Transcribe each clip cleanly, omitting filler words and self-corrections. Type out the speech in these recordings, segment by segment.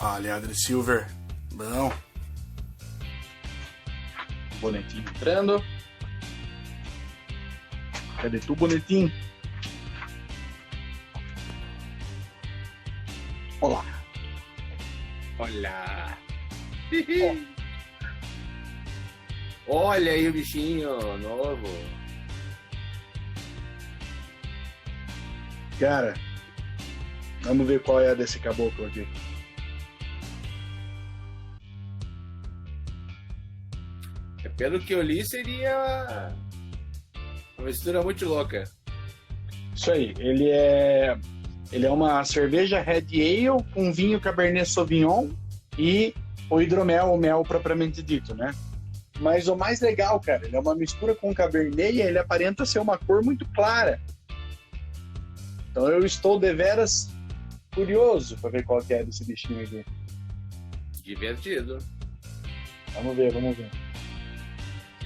Fala, Adri Silver. Bom. Bonetinho entrando. Cadê tu, bonetinho? Olá. Olha. Olha aí o bichinho novo. Cara, vamos ver qual é a desse caboclo aqui. Pelo que eu li, seria uma mistura muito louca. Isso aí, ele é uma cerveja Red Ale com vinho Cabernet Sauvignon e o hidromel, o mel propriamente dito, né? Mas o mais legal, cara, ele é uma mistura com Cabernet e ele aparenta ser uma cor muito clara. Então eu estou deveras curioso para ver qual que é desse bichinho aqui. Divertido. Vamos ver.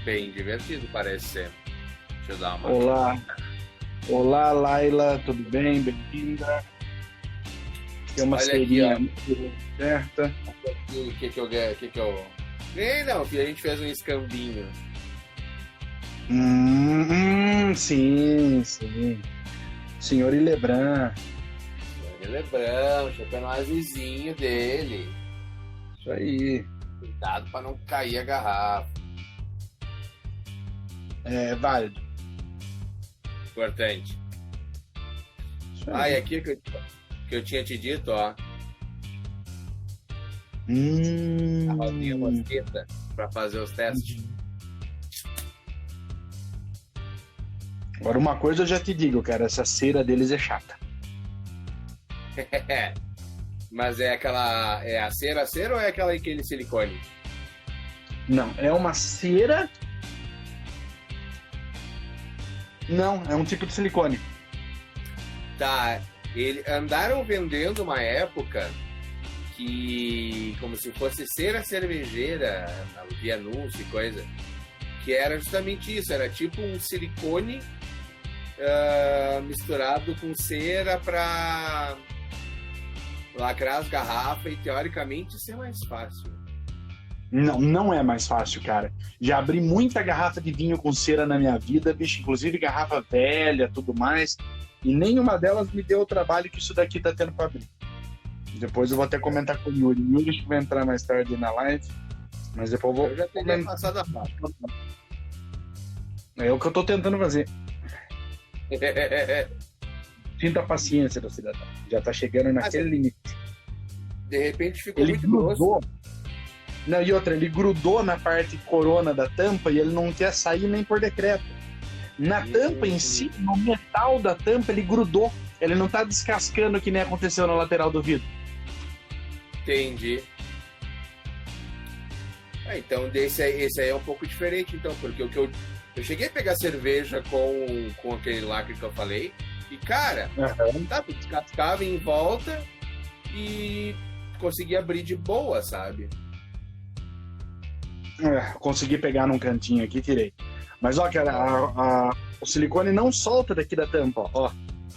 Bem divertido, parece ser. Deixa eu dar uma... Olá, Laila, tudo bem? Bem-vinda. Tem uma serinha certa. O que eu ganhei? Não, filho, a gente fez um escambinho. Sim. Senhor Ilebran. Lebrão, chegando o azizinho dele. Isso aí. Cuidado pra não cair a garrafa. É válido. Importante. Isso aí. E aqui que eu tinha te dito, ó. A rodinha mosqueta pra fazer os testes. Agora uma coisa eu já te digo, cara, essa cera deles é chata. Mas é aquela... É a cera ou é aquele silicone? Não, é uma cera... Não, é um tipo de silicone. Tá, andaram vendendo uma época que, como se fosse cera cervejeira, via anúncio e coisa, que era justamente isso, era tipo um silicone misturado com cera para lacrar as garrafas e teoricamente ser mais fácil. Não é mais fácil, cara. Já abri muita garrafa de vinho com cera na minha vida, bicho, inclusive garrafa velha, tudo mais, e nenhuma delas me deu o trabalho que isso daqui tá tendo pra abrir. Depois eu vou até comentar com o Yuri. O Yuri vai entrar mais tarde na live, mas depois eu já teria passado a fase. É o que eu tô tentando fazer. Sinta a paciência do cidadão. Já tá chegando naquele limite. De repente ficou Ele muito grudou. grosso. Não, e outra, ele grudou na parte corona da tampa e ele não quer sair nem por decreto. Na tampa em si, no metal da tampa, ele grudou. Ele não tá descascando que nem aconteceu na lateral do vidro. Entendi. Então esse aí é um pouco diferente, então, porque o que eu cheguei a pegar cerveja com aquele lacre que eu falei, e cara, sabe, descascava em volta e conseguia abrir de boa, sabe? Consegui pegar num cantinho aqui, tirei. Mas ó, cara, o silicone não solta daqui da tampa, ó.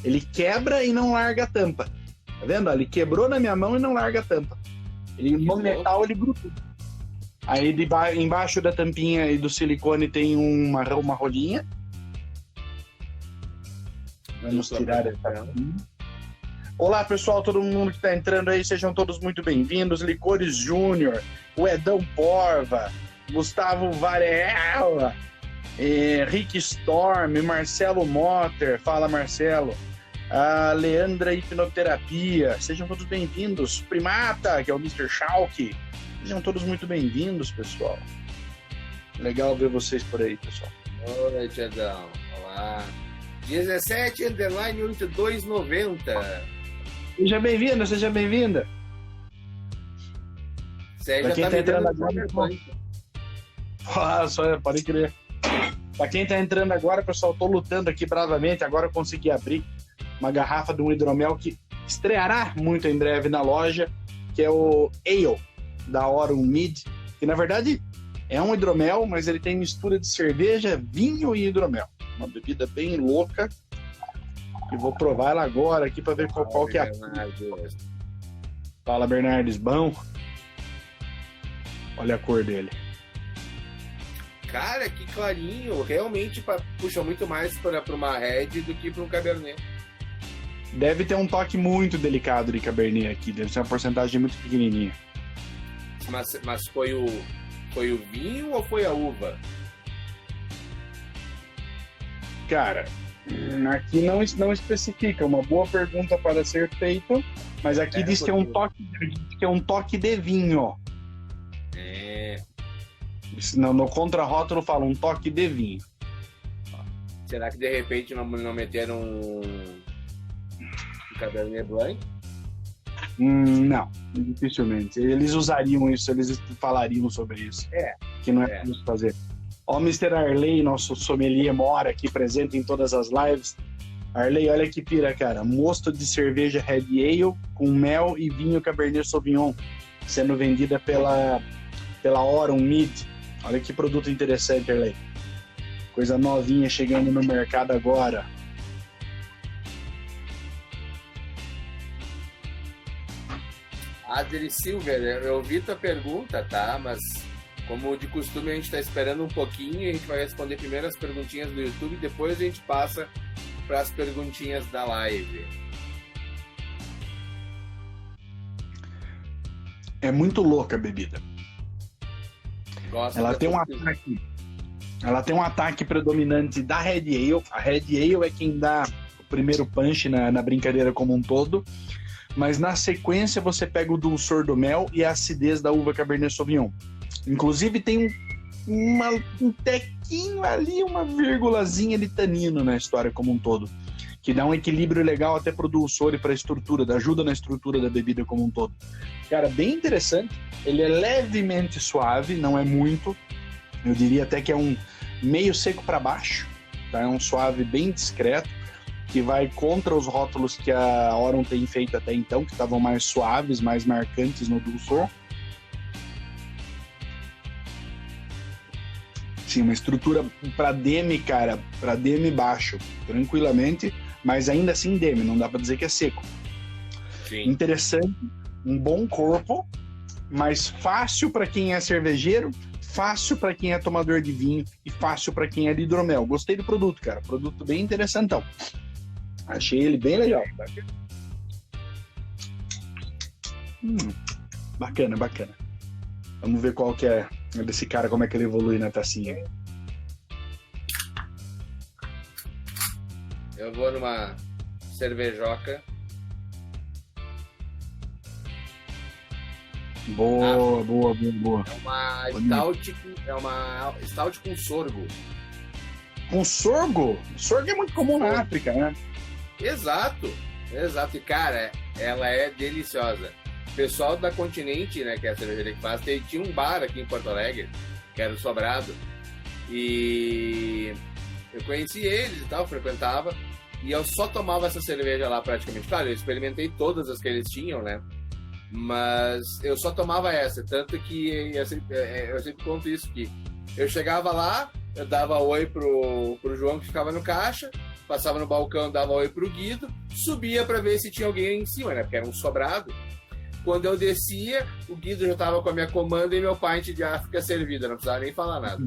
Ele quebra e não larga a tampa. Tá vendo? Ele quebrou na minha mão e não larga a tampa. No metal ele grudou. Aí embaixo da tampinha e do silicone tem uma rolinha. Vamos tirar essa. Olá, pessoal, todo mundo que está entrando aí, sejam todos muito bem-vindos. Licores Júnior, o Edão Porva, Gustavo Varela, Rick Storm, Marcelo Motter, fala Marcelo, a Leandra Hipnoterapia, sejam todos bem-vindos. Primata, que é o Mr. Schalke, sejam todos muito bem-vindos, pessoal. Legal ver vocês por aí, pessoal. Oi, Tiadão, olá. 17_8290. Seja bem-vindo, seja bem-vinda. Pra quem tá entrando agora, pode crer. Pra quem tá entrando agora, pessoal, tô lutando aqui bravamente. Agora eu consegui abrir uma garrafa de um hidromel que estreará muito em breve na loja, que é o Ale da Aurum Mid, que na verdade é um hidromel, mas ele tem mistura de cerveja, vinho e hidromel. Uma bebida bem louca. E vou provar ela agora aqui para ver qual que é a... Fala, Bernardes, bom? Olha a cor dele. Cara, que clarinho. Realmente puxa muito mais para uma Red do que para um Cabernet. Deve ter um toque muito delicado de Cabernet aqui. Deve ser uma porcentagem muito pequenininha. Mas foi o vinho ou foi a uva? Cara, aqui não especifica. Uma boa pergunta para ser feita, mas aqui diz que é um toque de vinho, ó. No contrarótulo fala um toque de vinho. Será que de repente não meteram um Cabernet Blanc? Não, dificilmente. Eles usariam isso, eles falariam sobre isso. Que não é possível fazer. Ó, o Mr. Arley, nosso sommelier, mora aqui presente em todas as lives. Arley, olha que pira, cara. Mosto de cerveja Red Ale com mel e vinho Cabernet Sauvignon, sendo vendida pela Oron Mead. Olha que produto interessante, Arley. Coisa novinha chegando no mercado agora. Adri Silver, eu vi tua pergunta, tá? Mas como de costume a gente está esperando um pouquinho e a gente vai responder primeiro as perguntinhas do YouTube e depois a gente passa para as perguntinhas da live. É muito louca a bebida. Ela tem um ataque predominante da Red Ale. A Red Ale é quem dá o primeiro punch na brincadeira como um todo. Mas na sequência você pega o dulçor do mel e a acidez da uva Cabernet Sauvignon. Inclusive tem um tequinho ali, uma vírgulazinha de tanino na história como um todo, que dá um equilíbrio legal até pro dulçor e pra estrutura, ajuda na estrutura da bebida como um todo. Cara, bem interessante. Ele é levemente suave, não é muito. Eu diria até que é um meio seco para baixo, tá? É um suave bem discreto, que vai contra os rótulos que a Oron tem feito até então, que estavam mais suaves, mais marcantes no dulçor. Sim, uma estrutura para demi, cara, para demi baixo, tranquilamente, mas ainda assim demi, não dá para dizer que é seco. Sim. Interessante, um bom corpo, mas fácil para quem é cervejeiro, fácil para quem é tomador de vinho e fácil para quem é de hidromel. Gostei do produto, cara, produto bem interessantão. Achei ele bem legal. Bacana, bacana. Vamos ver qual que é desse cara, como é que ele evolui na tacinha. Eu vou numa cervejoca. Boa. É uma stout com sorgo. Com sorgo? Sorgo é muito comum na África, né? Exato. E, cara, ela é deliciosa. O pessoal da Continente, né, que é a cervejaria que faz, tinha um bar aqui em Porto Alegre, que era o Sobrado, e eu conheci eles e tal, frequentava, e eu só tomava essa cerveja lá praticamente. Claro, eu experimentei todas as que eles tinham, né, mas eu só tomava essa, tanto que eu sempre conto isso, que eu chegava lá, eu dava oi pro João que ficava no caixa, passava no balcão, dava oi pro Guido, subia para ver se tinha alguém em cima, né, porque era um sobrado. Quando eu descia, o Guido já estava com a minha comanda e meu pint de África servida, não precisava nem falar nada.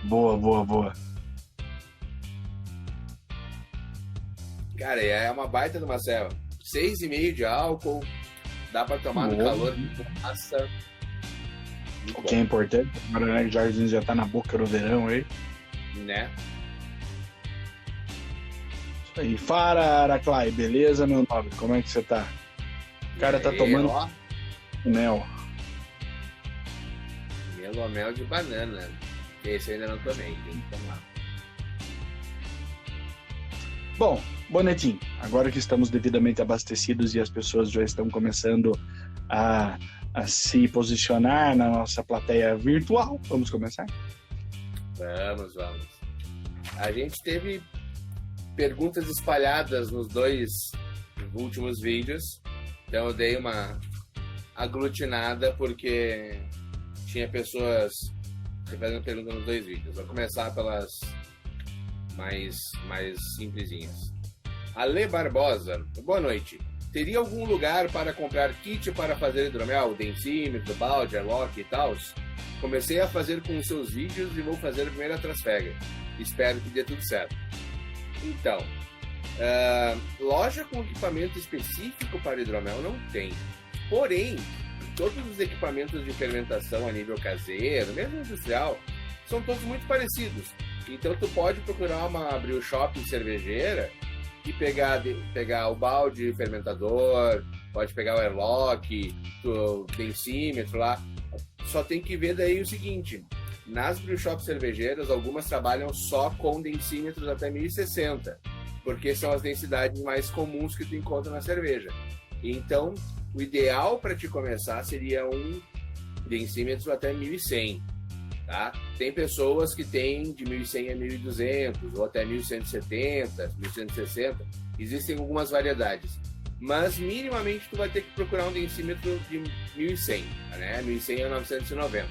Boa. Cara, é uma baita de uma ceva. 6,5 de álcool, dá para tomar no calor de fumaça. O que é importante, agora, né, Jardins já tá na boca do verão aí. Né? Isso aí. Fala, Araclay, beleza, meu nobre? Como é que você tá? O cara tá tomando mel. Mel de banana. Esse eu ainda não tomei, tem que tomar. Bom, Bonetim, agora que estamos devidamente abastecidos e as pessoas já estão começando a se posicionar na nossa plateia virtual, vamos começar? Vamos. A gente teve perguntas espalhadas nos dois últimos vídeos. Então eu dei uma aglutinada porque tinha pessoas fazendo perguntas nos dois vídeos. Vou começar pelas mais simplesinhas. Ale Barbosa, boa noite. teria algum lugar para comprar kit para fazer hidromel, densímetro, balde, airlock e tal? Comecei a fazer com os seus vídeos e vou fazer a primeira Trasfega. Espero que dê tudo certo. Então, loja com equipamento específico para hidromel não tem. Porém, todos os equipamentos de fermentação a nível caseiro, mesmo industrial, são todos muito parecidos. Então, tu pode procurar uma brew shop cervejeira e pegar o balde fermentador, pode pegar o airlock, o densímetro lá. Só tem que ver daí o seguinte: nas brew shop cervejeiras, algumas trabalham só com densímetros até 1060, porque são as densidades mais comuns que tu encontra na cerveja. Então, o ideal para te começar seria um densímetro até 1100, tá? Tem pessoas que têm de 1100 a 1200, ou até 1170, 1160, existem algumas variedades. Mas, minimamente, tu vai ter que procurar um densímetro de 1100, né? 1100 a 990.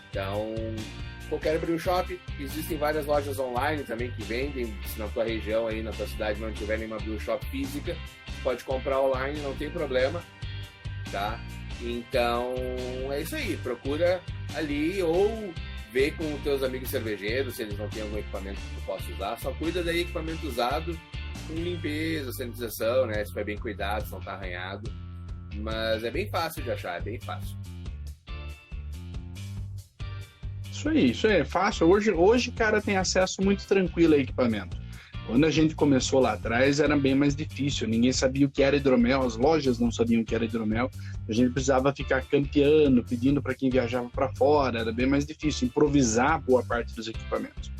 Então, qualquer brew shop, existem várias lojas online também que vendem. Se na tua região, aí na tua cidade, não tiver nenhuma brew shop física, pode comprar online, não tem problema, tá? Então, é isso aí. Procura ali ou vê com os teus amigos cervejeiros se eles não têm algum equipamento que tu possa usar. Só cuida daí equipamento usado com limpeza, sanitização, né? Se for bem cuidado, se não tá arranhado. Mas é bem fácil de achar, é bem fácil. Isso aí, é fácil. Hoje, cara, tem acesso muito tranquilo a equipamento. Quando a gente começou lá atrás, era bem mais difícil. Ninguém sabia o que era hidromel, as lojas não sabiam o que era hidromel. A gente precisava ficar campeando, pedindo para quem viajava para fora. Era bem mais difícil improvisar boa parte dos equipamentos.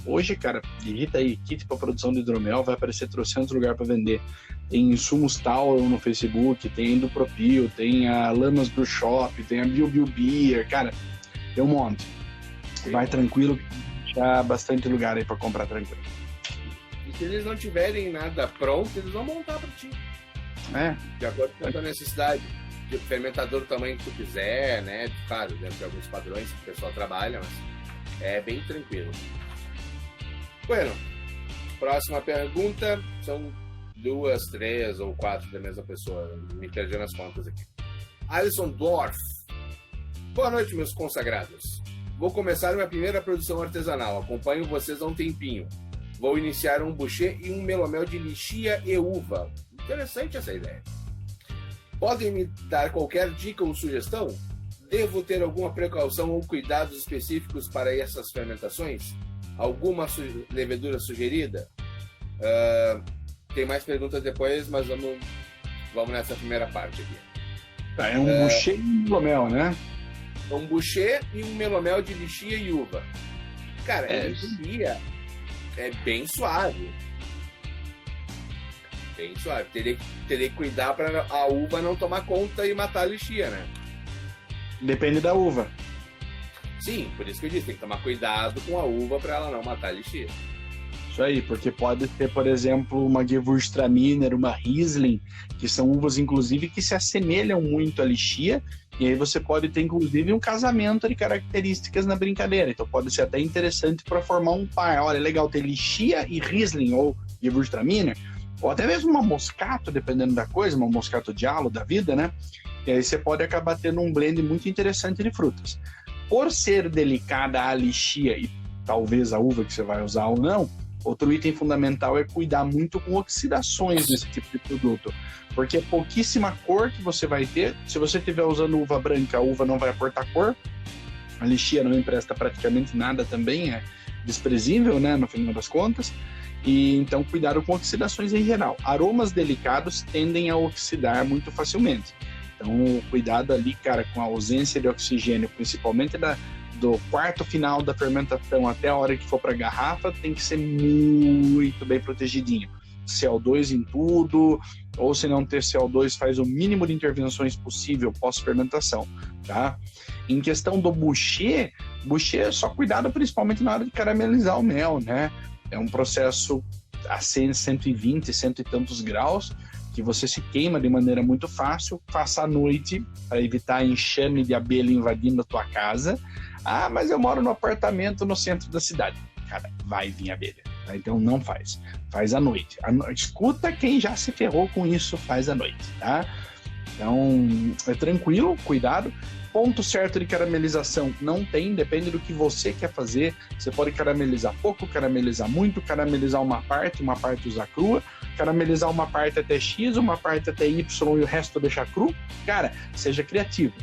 Hoje, cara, digita aí, kit para produção de hidromel, vai aparecer 300 lugares para vender. Tem insumos tal no Facebook, tem Endopropil, tem a Lamas Brew Shop, tem a Bio Beer, cara, tem um monte. Vai tranquilo, já bastante lugar aí para comprar tranquilo. E se eles não tiverem nada pronto, eles vão montar para ti. De acordo com a tua necessidade. De fermentador do tamanho que tu quiser, né? Claro, dentro de alguns padrões que o pessoal trabalha, mas é bem tranquilo. Bueno, próxima pergunta. São 2, 3 ou 4 da mesma pessoa. Me perdi nas contas aqui. Alisson Dorf. Boa noite, meus consagrados. Vou começar minha primeira produção artesanal. Acompanho vocês há um tempinho. Vou iniciar um boucher e um melomel de lixia e uva. Interessante essa ideia. Podem me dar qualquer dica ou sugestão? Devo ter alguma precaução ou cuidados específicos para essas fermentações? Alguma levedura sugerida? Tem mais perguntas depois, mas vamos nessa primeira parte aqui. É um boucher e um melomel, né? Um boucher e um melomel de lixia e uva. Cara, a lixia é bem suave. Bem suave. Teria que cuidar para a uva não tomar conta e matar a lixia, né? Depende da uva. Sim, por isso que eu disse, tem que tomar cuidado com a uva para ela não matar a lixia. Isso aí, porque pode ter, por exemplo, uma Gewürztraminer, uma Riesling, que são uvas, inclusive, que se assemelham muito à lixia, e aí você pode ter, inclusive, um casamento de características na brincadeira. Então pode ser até interessante para formar um par. Olha, é legal ter lixia e Riesling, ou Gewürztraminer, ou até mesmo uma Moscato, dependendo da coisa, uma Moscato Giallo da vida, né? E aí você pode acabar tendo um blend muito interessante de frutas. Por ser delicada a lixia e talvez a uva que você vai usar ou não, outro item fundamental é cuidar muito com oxidações desse tipo de produto, porque é pouquíssima cor que você vai ter. Se você estiver usando uva branca, a uva não vai aportar cor, a lixia não empresta praticamente nada também, é desprezível, né, no final das contas. E então cuidado com oxidações em geral. Aromas delicados tendem a oxidar muito facilmente. Então cuidado ali, cara, com a ausência de oxigênio, principalmente do quarto final da fermentação até a hora que for para a garrafa, tem que ser muito bem protegidinho. CO2 em tudo, ou se não ter CO2, faz o mínimo de intervenções possível pós-fermentação, tá? Em questão do boucher é só cuidado principalmente na hora de caramelizar o mel, né? É um processo a 100, 120, cento e tantos graus, que você se queima de maneira muito fácil. Faça à noite para evitar enxame de abelha invadindo a tua casa. Ah, mas eu moro no apartamento no centro da cidade. Cara, vai vir abelha. Tá? Então não faz à noite. Escuta quem já se ferrou com isso, faz à noite, tá? Então é tranquilo, cuidado. Ponto certo de caramelização não tem, depende do que você quer fazer. Você pode caramelizar pouco, caramelizar muito, caramelizar uma parte usar crua, caramelizar uma parte até X, uma parte até Y e o resto deixar cru. Cara, seja criativo.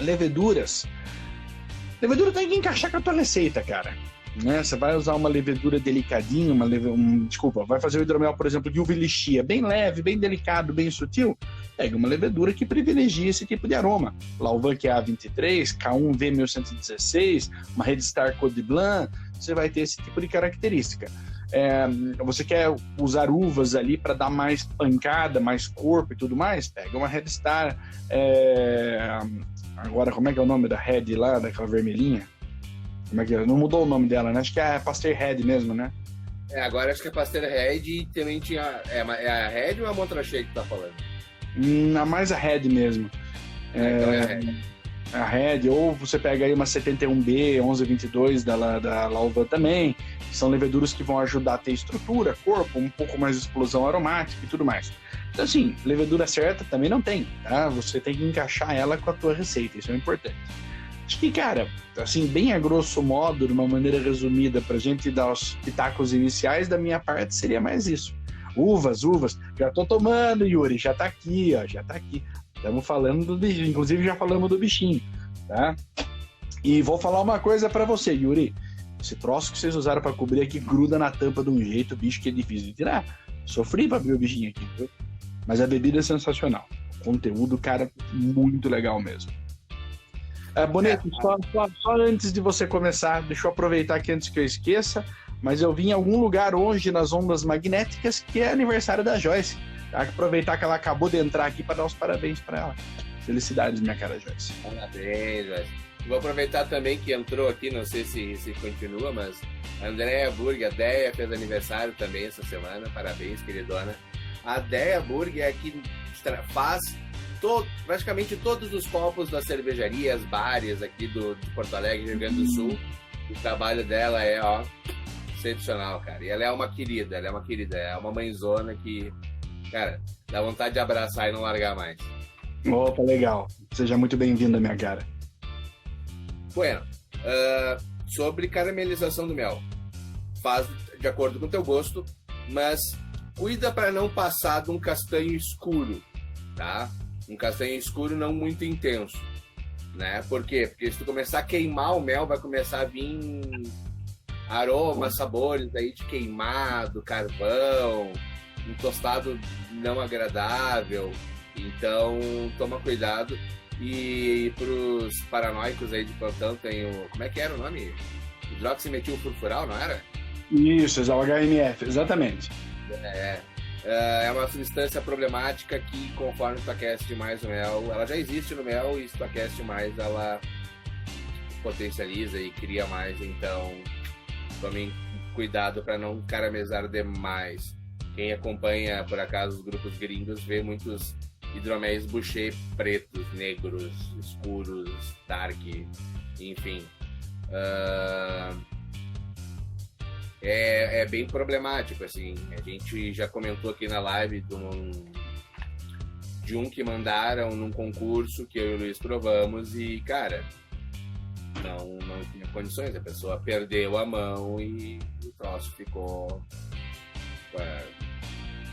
Levedura tem que encaixar com a tua receita, cara. Né? Você vai usar uma levedura delicadinha, vai fazer o hidromel, por exemplo, de uva lixia, bem leve, bem delicado, bem sutil. Pega uma levedura que privilegia esse tipo de aroma. Lauvanc A23, K1 V1116, uma Red Star Code Blanc, você vai ter esse tipo de característica. Você quer usar uvas ali para dar mais pancada, mais corpo e tudo mais? Pega uma Red Star. Agora, como é que é o nome da Red lá, daquela vermelhinha? Como é que é? Não mudou o nome dela, né? Acho que é a Pasteur Red mesmo, né? Agora acho que é Pasteur Red e também tinha... É a Red ou a Montrachet que tá falando? Mais a Red mesmo. Então é a Red. A Red, ou você pega aí uma 71B, 1122 da Lauvanc também, que são leveduras que vão ajudar a ter estrutura, corpo, um pouco mais de explosão aromática e tudo mais. Então, assim, levedura certa também não tem, tá? Você tem que encaixar ela com a tua receita, isso é importante. Acho que, cara, assim, bem a grosso modo, de uma maneira resumida, pra gente dar os pitacos iniciais, da minha parte, seria mais isso. Uvas, já tô tomando, Yuri, já tá aqui, ó, já tá aqui. Estamos falando do bichinho, inclusive já falamos do bichinho, tá? E vou falar uma coisa pra você, Yuri. Esse troço que vocês usaram pra cobrir aqui gruda na tampa de um jeito, bicho, que é difícil de tirar. Sofri pra abrir o bichinho aqui, viu? Mas a bebida é sensacional. O conteúdo, cara, muito legal mesmo. Boneto, só antes de você começar, deixa eu aproveitar aqui antes que eu esqueça, mas eu vi em algum lugar hoje nas ondas magnéticas que é aniversário da Joyce. Aproveitar que ela acabou de entrar aqui para dar os parabéns para ela. Felicidades, minha cara Joyce. Parabéns, Joyce. Vou aproveitar também que entrou aqui, não sei se continua, mas a Andréia Burg, a Deia, fez aniversário também essa semana. Parabéns, queridona. A Deia Burg é que faz praticamente todos os copos das cervejarias, bares aqui de Porto Alegre, Rio Grande do Sul. O trabalho dela é, excepcional, cara. E ela é uma querida, é uma mãezona que, cara, dá vontade de abraçar e não largar mais. Opa, legal. Seja muito bem-vinda, minha cara. Bueno, sobre caramelização do mel. Faz de acordo com o teu gosto, mas cuida para não passar de um castanho escuro, tá? Um castanho escuro não muito intenso, né? Por quê? Porque se tu começar a queimar o mel, vai começar a vir aromas, sabores aí de queimado, carvão, um tostado não agradável. Então, toma cuidado. E pros paranoicos aí de plantão tem o... Como é que era o nome? Hidroximetilfurfural, não era? Isso, é o HMF, exatamente. É uma substância problemática que, conforme tu aquece demais o mel, ela já existe no mel e se tu aquece mais, ela potencializa e cria mais. Então, tome cuidado para não caramelizar demais. Quem acompanha, por acaso, os grupos gringos, vê muitos hidroméis boucher pretos, negros, escuros, dark, enfim. É bem problemático, assim. A gente já comentou aqui na live de um que mandaram num concurso que eu e o Luiz provamos e, cara, não tinha condições. A pessoa perdeu a mão e o troço ficou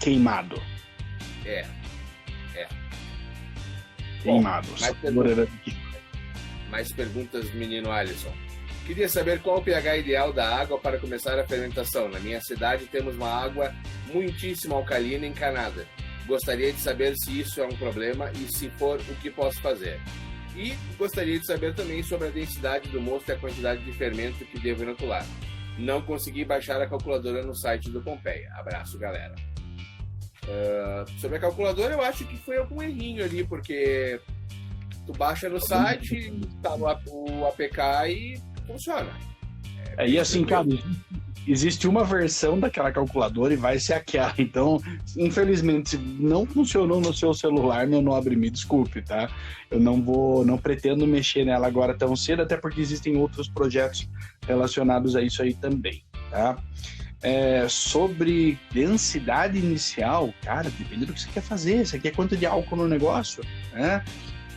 queimado. Queimado. Bom, mais perguntas, menino Alisson. Queria saber qual o pH ideal da água para começar a fermentação. Na minha cidade temos uma água muitíssimo alcalina encanada. Gostaria de saber se isso é um problema e, se for, o que posso fazer. E gostaria de saber também sobre a densidade do mosto e a quantidade de fermento que devo inocular. Não consegui baixar a calculadora no site do Pompeia. Abraço, galera. Sobre a calculadora, eu acho que foi algum errinho ali, porque tu baixa no site, tá o APK e funciona. E assim, cara, existe uma versão daquela calculadora e vai ser aquela. Então, infelizmente, se não funcionou no seu celular, meu nobre, me desculpe, tá? Eu não pretendo mexer nela agora tão cedo, até porque existem outros projetos relacionados a isso aí também, tá? Sobre densidade inicial, cara, depende do que você quer fazer. Você quer quanto de álcool no negócio, né?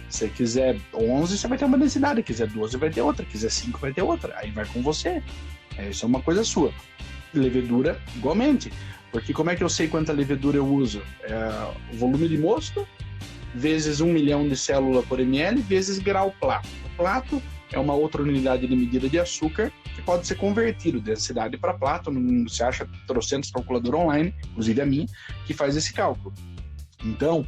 Se você quiser 11, você vai ter uma densidade. Se quiser 12, vai ter outra. Se quiser 5, vai ter outra. Aí vai com você. Isso é uma coisa sua. Levedura, igualmente. Porque como é que eu sei quanta levedura eu uso? O volume de mosto, vezes 1 milhão de célula por ml, vezes grau plato. O plato é uma outra unidade de medida de açúcar que pode ser convertido densidade para plato. Você acha trocentos calculadora online, inclusive a minha, que faz esse cálculo. Então,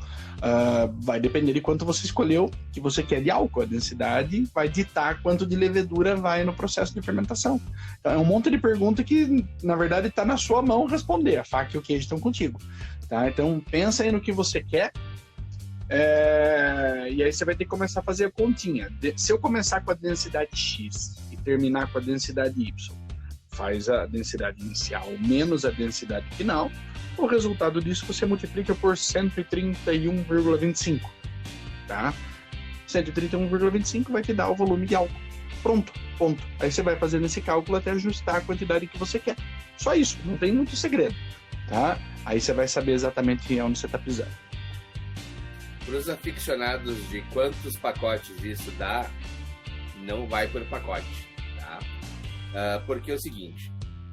vai depender de quanto você escolheu que você quer de álcool. A densidade vai ditar quanto de levedura vai no processo de fermentação. Então, é um monte de pergunta que, na verdade, está na sua mão responder. A faca e o queijo estão contigo. Tá? Então, pensa aí no que você quer. E aí você vai ter que começar a fazer a continha. Se eu começar com a densidade X e terminar com a densidade Y, faz a densidade inicial menos a densidade final. O resultado disso você multiplica por 131,25, tá? 131,25 vai te dar o volume de álcool. Pronto, ponto. Aí você vai fazendo esse cálculo até ajustar a quantidade que você quer. Só isso, não tem muito segredo, tá? Aí você vai saber exatamente onde você está pisando. Para os aficionados de quantos pacotes isso dá, não vai por pacote, tá? Porque é o seguinte...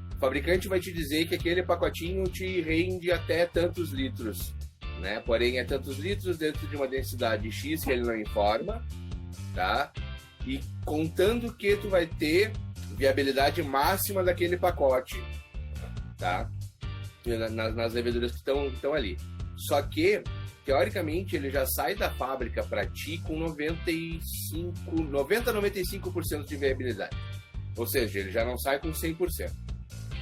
O fabricante vai te dizer que aquele pacotinho te rende até tantos litros, né? Porém, é tantos litros dentro de uma densidade X que ele não informa, tá? E contando que tu vai ter viabilidade máxima daquele pacote, tá? Nas leveduras que estão ali. Só que, teoricamente, ele já sai da fábrica para ti com 90 a 95% de viabilidade. Ou seja, ele já não sai com 100%.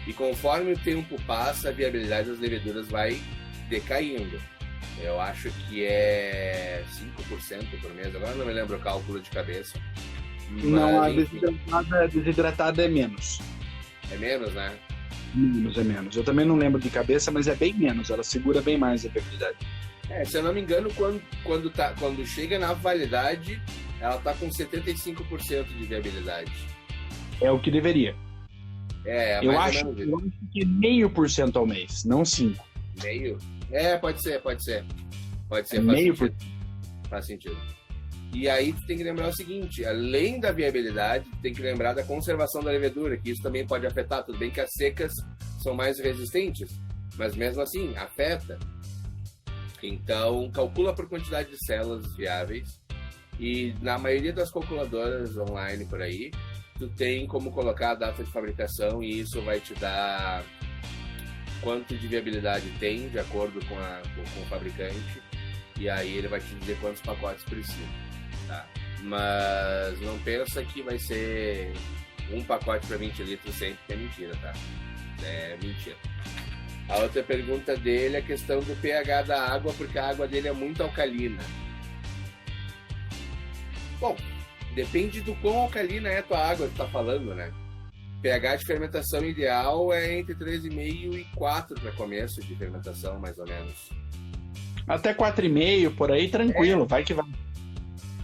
E conforme o tempo passa, a viabilidade das leveduras vai decaindo. Eu acho que é 5% por mês. Agora não me lembro o cálculo de cabeça. Mas, não, a desidratada é menos. É menos, né? É menos. Eu também não lembro de cabeça, mas é bem menos. Ela segura bem mais a viabilidade. Se eu não me engano, quando chega na validade, ela tá com 75% de viabilidade. É o que deveria. Eu acho que 0,5% ao mês, não 5%. Meio? Pode ser. Faz sentido. E aí tu tem que lembrar o seguinte, além da viabilidade, tu tem que lembrar da conservação da levedura, que isso também pode afetar. Tudo bem que as secas são mais resistentes, mas mesmo assim, afeta. Então, calcula por quantidade de células viáveis e na maioria das calculadoras online por aí, tu tem como colocar a data de fabricação e isso vai te dar quanto de viabilidade tem, de acordo com o fabricante, e aí ele vai te dizer quantos pacotes precisa, tá? Mas não pensa que vai ser um pacote para 20 litros sempre, que é mentira, tá? É mentira. A outra pergunta dele é a questão do pH da água, porque a água dele é muito alcalina. Bom, depende do quão alcalina é a tua água que tu tá falando, né? pH de fermentação ideal é entre 3,5 e 4 para começo de fermentação, mais ou menos. Até 4,5 por aí, tranquilo, vai que vai.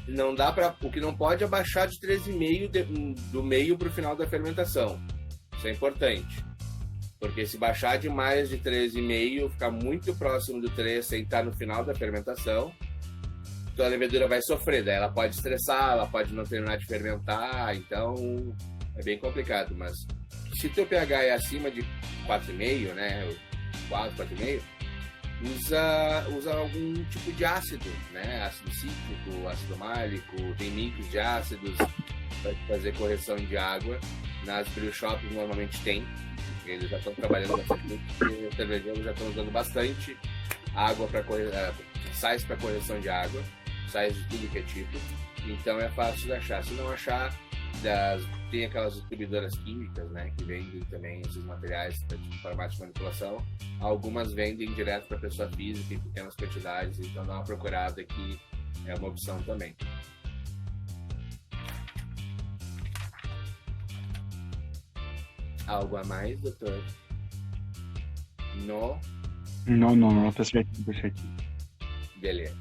Não dá para, o que não pode é abaixar de 3,5 do meio para o final da fermentação. Isso é importante. Porque se baixar de mais de 3,5, ficar muito próximo do 3 sem estar no final da fermentação, tua levedura vai sofrer, daí ela pode estressar, ela pode não terminar de fermentar, então é bem complicado. Mas se teu pH é acima de 4,5, né, 4, 4,5, usa algum tipo de ácido, né, ácido cítrico, ácido málico, tem mix de ácidos para fazer correção de água. Nas brew shops normalmente tem, eles já estão trabalhando bastante, os cervejeiros já estão usando bastante água para sais para correção de água, sais de tudo que é tipo, então é fácil de achar. Se não achar, tem aquelas distribuidoras químicas, né, que vendem também esses materiais para farmácia de manipulação. Algumas vendem direto para pessoa física em pequenas quantidades, então dá uma procurada que é uma opção também. Algo a mais, doutor? Não, tá certinho. Beleza.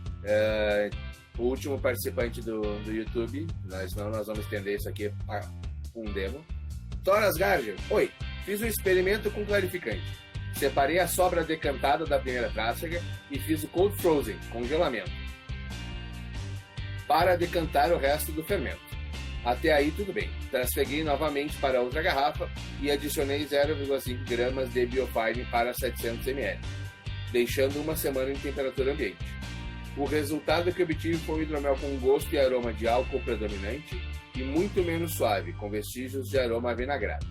O último participante do YouTube, nós vamos estender isso aqui a um demo. Thor Asgard, oi! Fiz um experimento com clarificante. Separei a sobra decantada da primeira tráfega e fiz o cold frozen, congelamento, para decantar o resto do fermento. Até aí tudo bem. Transferi novamente para outra garrafa e adicionei 0,5 gramas de Biofine para 700 ml, deixando uma semana em temperatura ambiente. O resultado que obtive foi um hidromel com gosto e aroma de álcool predominante e muito menos suave, com vestígios de aroma avinagrado.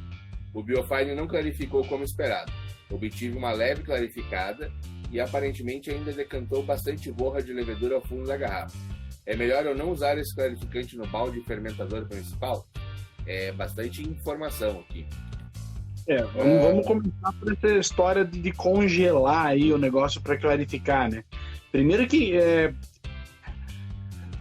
O Biofine não clarificou como esperado. Obtive uma leve clarificada e aparentemente ainda decantou bastante borra de levedura ao fundo da garrafa. É melhor eu não usar esse clarificante no balde fermentador principal? É bastante informação aqui. Vamos começar por essa história de congelar aí o negócio para clarificar, né? Primeiro que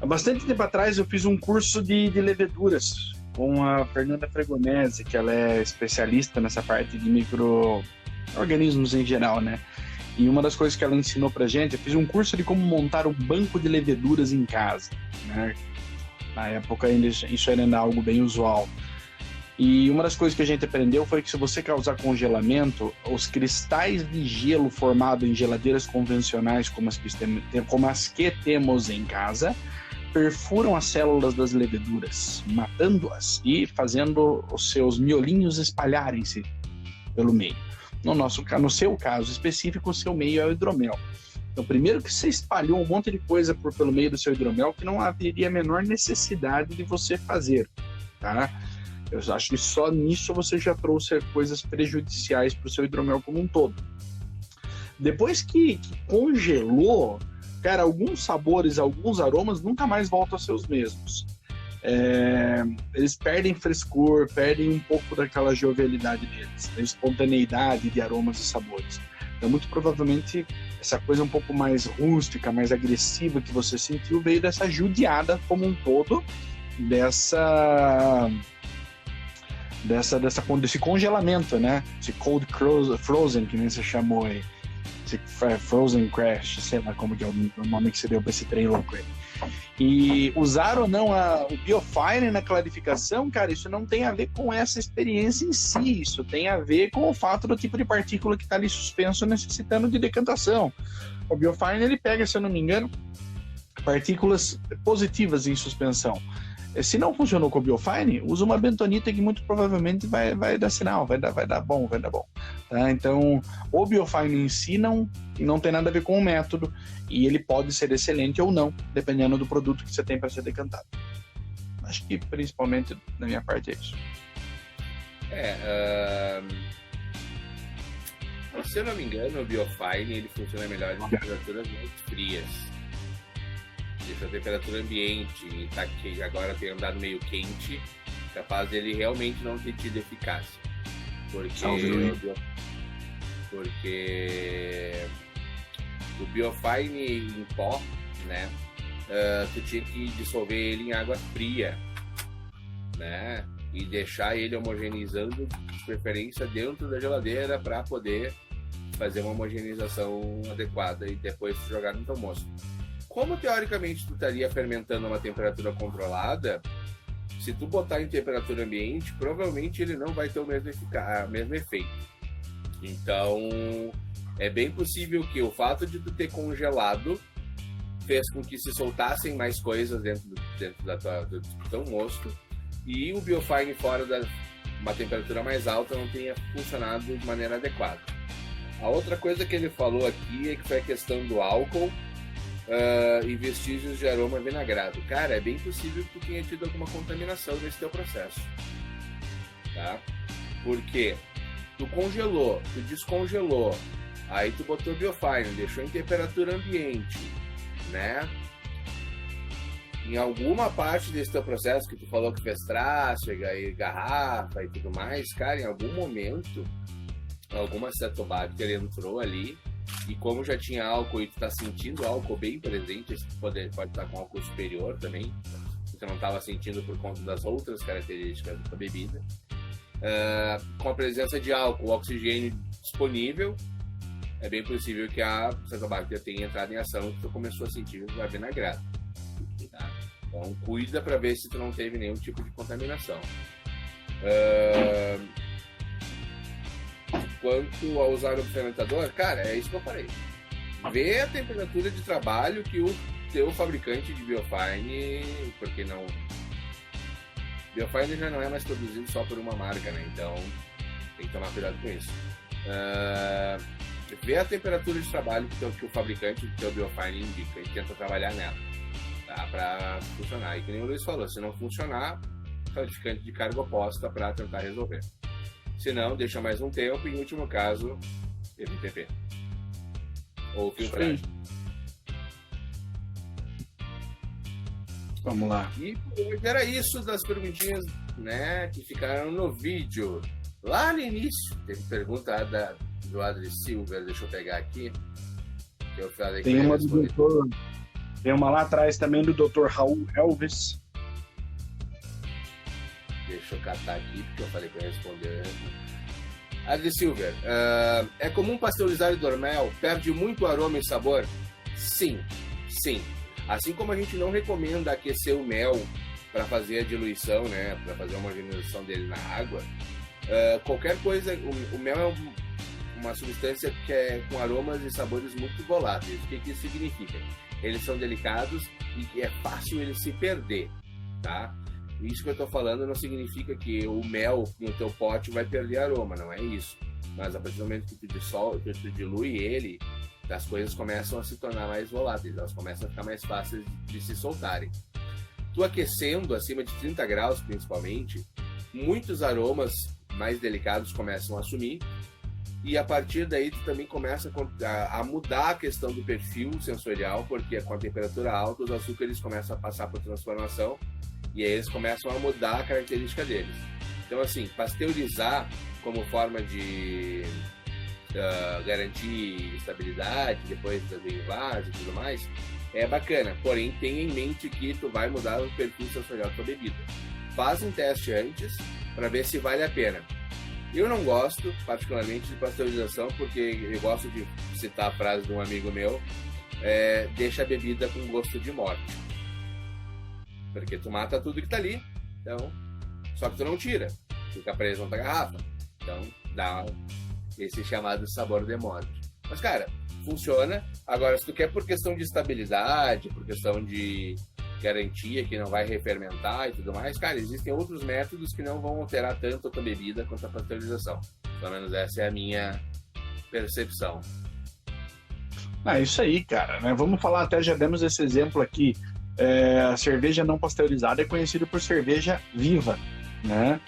há bastante tempo atrás eu fiz um curso de leveduras com a Fernanda Fregonese, que ela é especialista nessa parte de micro-organismos em geral, né? E uma das coisas que ela ensinou pra gente, eu fiz um curso de como montar um banco de leveduras em casa, né? Na época isso era ainda algo bem usual. E uma das coisas que a gente aprendeu foi que se você causar congelamento, os cristais de gelo formados em geladeiras convencionais, como as que temos em casa, perfuram as células das leveduras, matando-as e fazendo os seus miolinhos espalharem-se pelo meio. No seu caso específico, o seu meio é o hidromel. Então, primeiro que você espalhou um monte de coisa pelo meio do seu hidromel que não haveria a menor necessidade de você fazer, tá? Eu acho que só nisso você já trouxe coisas prejudiciais para o seu hidromel como um todo. Depois que congelou, cara, alguns sabores, alguns aromas nunca mais voltam a ser os mesmos. Eles perdem frescor, perdem um pouco daquela jovialidade deles, da espontaneidade de aromas e sabores. Então, muito provavelmente, essa coisa um pouco mais rústica, mais agressiva que você sentiu veio dessa judiada como um todo, desse congelamento, né? Esse cold frozen, que nem você chamou aí. Esse frozen crash, sei lá como que é o nome que você deu para esse trem louco aí. E usar ou não o Biofine na clarificação, cara, isso não tem a ver com essa experiência em si, isso tem a ver com o fato do tipo de partícula que está ali suspenso necessitando de decantação. O Biofine, ele pega, se eu não me engano, partículas positivas em suspensão. Se não funcionou com o Biofine, usa uma bentonita que muito provavelmente vai dar sinal, vai dar bom. Tá? Então, o Biofine em si não tem nada a ver com o método e ele pode ser excelente ou não, dependendo do produto que você tem para ser decantado. Acho que principalmente da minha parte é isso. Se eu não me engano, o Biofine ele funciona melhor em temperaturas mais frias. Se a temperatura ambiente tá que agora tem andado meio quente, capaz dele realmente não ter tido eficácia. Porque o Biofine em pó, né? Tu tinha que dissolver ele em água fria, né? E deixar ele homogeneizando, de preferência dentro da geladeira, para poder fazer uma homogeneização adequada e depois jogar no teu moço. Como teoricamente tu estaria fermentando a uma temperatura controlada, se tu botar em temperatura ambiente, provavelmente ele não vai ter o mesmo efeito. Então, é bem possível que o fato de tu ter congelado fez com que se soltassem mais coisas dentro do teu mosto e o Biofine fora de uma temperatura mais alta não tenha funcionado de maneira adequada. A outra coisa que ele falou aqui é que foi a questão do álcool e vestígios de aroma vinagrado. Cara, é bem possível que tu tenha tido alguma contaminação nesse teu processo, tá? Porque tu congelou, tu descongelou, aí tu botou Biofine, deixou em temperatura ambiente, né? Em alguma parte desse teu processo que tu falou que fez tráfega e garrafa e tudo mais, cara, em algum momento alguma cetobacter entrou ali. E como já tinha álcool e tu tá sentindo álcool bem presente, pode estar com álcool superior também, você não estava sentindo por conta das outras características da bebida. Com a presença de álcool, oxigênio disponível, é bem possível que a cetobacter tenha entrado em ação e tu começou a sentir a vinagrada. Tá? Então cuida para ver se tu não teve nenhum tipo de contaminação. quanto a usar o fermentador, cara, é isso que eu falei. Vê a temperatura de trabalho que o teu fabricante de biofine, porque não... Biofine já não é mais produzido só por uma marca, né? Então tem que tomar cuidado com isso. Vê a temperatura de trabalho que o fabricante do teu biofine indica e tenta trabalhar nela, tá? Para funcionar. E que nem o Luiz falou, se não funcionar, classificante de carga oposta para tentar resolver. Se não, deixa mais um tempo e, em último caso, MTP. Ou filtragem. Vamos lá. E por hoje era isso das perguntinhas, né, que ficaram no vídeo. Lá no início, teve pergunta do Adri Silver, deixa eu pegar aqui. Que eu falei tem uma do doutor, tem uma lá atrás também do Dr. Raul Elvis. Deixa eu catar aqui, porque eu falei que eu ia responder. Adri Silver, é comum pasteurizar hidromel? Perde muito aroma e sabor? Sim, sim. Assim como a gente não recomenda aquecer o mel para fazer a diluição, né, para fazer a homogeneização dele na água, qualquer coisa, o mel é uma substância que é com aromas e sabores muito voláteis. O que isso significa? Eles são delicados e que é fácil eles se perder, tá? Isso que eu estou falando não significa que o mel no teu pote vai perder aroma, não é isso. Mas a partir do momento que tu dilui ele, as coisas começam a se tornar mais voláteis, elas começam a ficar mais fáceis de se soltarem. Tu aquecendo acima de 30 graus, principalmente, muitos aromas mais delicados começam a sumir, e a partir daí tu também começa a mudar a questão do perfil sensorial, porque com a temperatura alta os açúcares começam a passar por transformação, e aí eles começam a mudar a característica deles. Então, assim, pasteurizar como forma de garantir estabilidade depois das derivadas e tudo mais, é bacana. Porém, tenha em mente que tu vai mudar o perfil sensorial da tua bebida. Faz um teste antes para ver se vale a pena. Eu não gosto, particularmente, de pasteurização, porque eu gosto de citar a frase de um amigo meu, deixa a bebida com gosto de morte. Porque tu mata tudo que tá ali, então, só que tu não tira, fica preso na tua garrafa. Então, dá esse chamado sabor de morte. Mas, cara, funciona. Agora, se tu quer por questão de estabilidade, por questão de garantia que não vai refermentar e tudo mais, cara, existem outros métodos que não vão alterar tanto a tua bebida quanto a pasteurização. Pelo menos essa é a minha percepção. Isso aí, cara, né? Vamos falar, até já demos esse exemplo aqui. A cerveja não pasteurizada é conhecida por cerveja viva, né?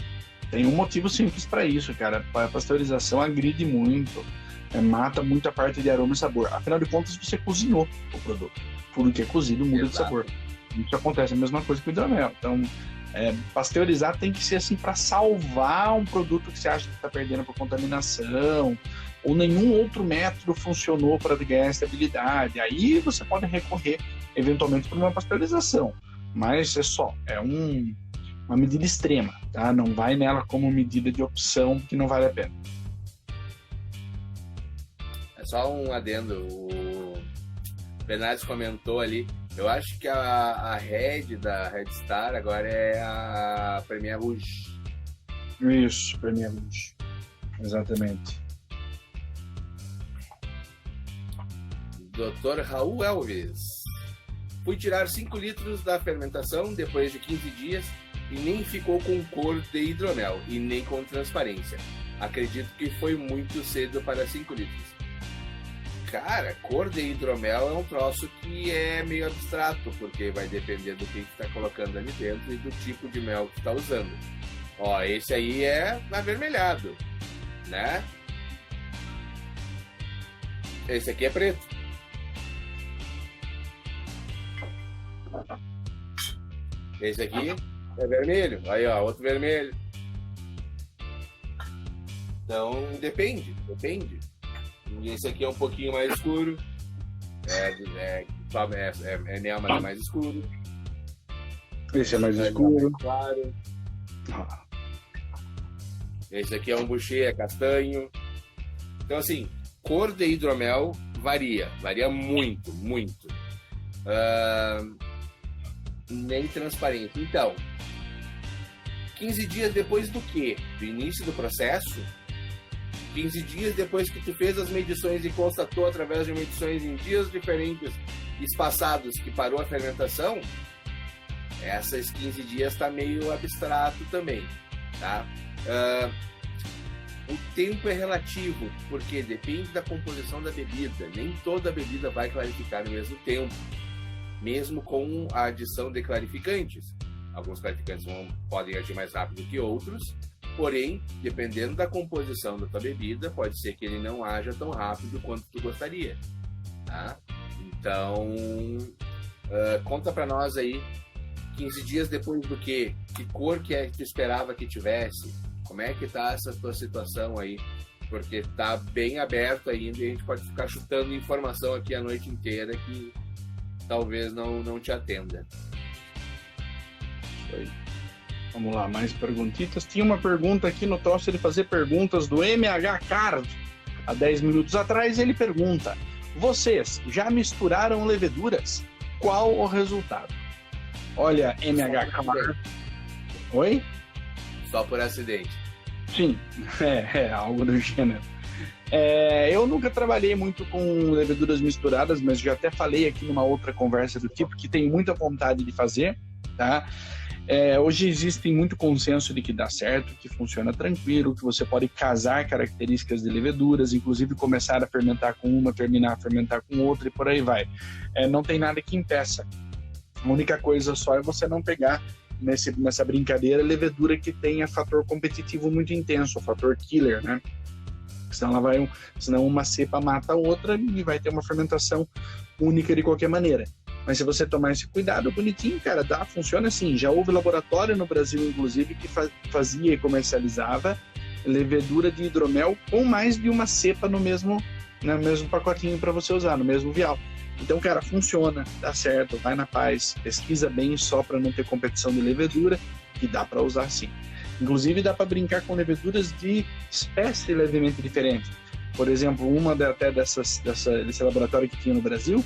Tem um motivo simples para isso, cara. A pasteurização agride muito, mata muita parte de aroma e sabor. Afinal de contas, você cozinhou o produto. Tudo que é cozido muda de sabor. Isso acontece a mesma coisa com o hidromel. Então, pasteurizar tem que ser assim para salvar um produto que você acha que está perdendo por contaminação, ou nenhum outro método funcionou para ganhar estabilidade. Aí você pode recorrer eventualmente para uma pasteurização, mas uma medida extrema, tá? Não vai nela como medida de opção, que não vale a pena. É só um adendo, o Bernardes comentou ali, eu acho que a Red da Red Star agora é a Premier Rouge. Isso, Premier Rouge, exatamente. Dr. Raul Elvis. Fui tirar 5 litros da fermentação depois de 15 dias e nem ficou com cor de hidromel e nem com transparência. Acredito que foi muito cedo para 5 litros. Cara, cor de hidromel é um troço que é meio abstrato, porque vai depender do que tu tá colocando ali dentro e do tipo de mel que tu tá usando. Ó, esse aí é avermelhado, né? Esse aqui é preto. Esse aqui é vermelho. Aí, ó, outro vermelho. Então, depende. E esse aqui é um pouquinho mais escuro. É mel, mas é mais escuro. Esse é mais escuro. Claro. Esse aqui é um boucher, é castanho. Então, assim, cor de hidromel varia muito. Nem transparente. Então, 15 dias depois do quê? Do início do processo, 15 dias depois que tu fez as medições e constatou através de medições em dias diferentes espaçados que parou a fermentação, essas 15 dias está meio abstrato também, tá? O tempo é relativo, porque depende da composição da bebida. Nem toda bebida vai clarificar no mesmo tempo, mesmo com a adição de clarificantes. Alguns clarificantes podem agir mais rápido que outros, porém, dependendo da composição da tua bebida, pode ser que ele não haja tão rápido quanto tu gostaria, tá? Então, conta para nós aí, 15 dias depois do quê? Que cor que é que tu esperava que tivesse? Como é que tá essa tua situação aí? Porque tá bem aberto ainda e a gente pode ficar chutando informação aqui a noite inteira que talvez não te atenda. Vamos lá, mais perguntitas. Tinha uma pergunta aqui no troço de fazer perguntas do MH Card. Há 10 minutos atrás ele pergunta: vocês já misturaram leveduras? Qual o resultado? Olha, MH Card. Oi? Só por acidente. Sim, é algo do gênero. Eu nunca trabalhei muito com leveduras misturadas, mas já até falei aqui numa outra conversa do tipo que tenho muita vontade de fazer, tá? Hoje existe muito consenso de que dá certo, que funciona tranquilo, que você pode casar características de leveduras, inclusive começar a fermentar com uma, terminar a fermentar com outra e por aí vai. Não tem nada que impeça. A única coisa só é você não pegar nessa brincadeira levedura que tenha fator competitivo muito intenso, o fator killer, né? Senão uma cepa mata a outra e vai ter uma fermentação única de qualquer maneira. Mas se você tomar esse cuidado bonitinho, cara, funciona assim. Já houve laboratório no Brasil, inclusive, que fazia e comercializava levedura de hidromel com mais de uma cepa no mesmo pacotinho para você usar, no mesmo vial. Então, cara, funciona, dá certo, vai na paz, pesquisa bem só para não ter competição de levedura, que dá para usar sim. Inclusive, dá para brincar com leveduras de espécie levemente diferente. Por exemplo, uma até desse laboratório que tinha no Brasil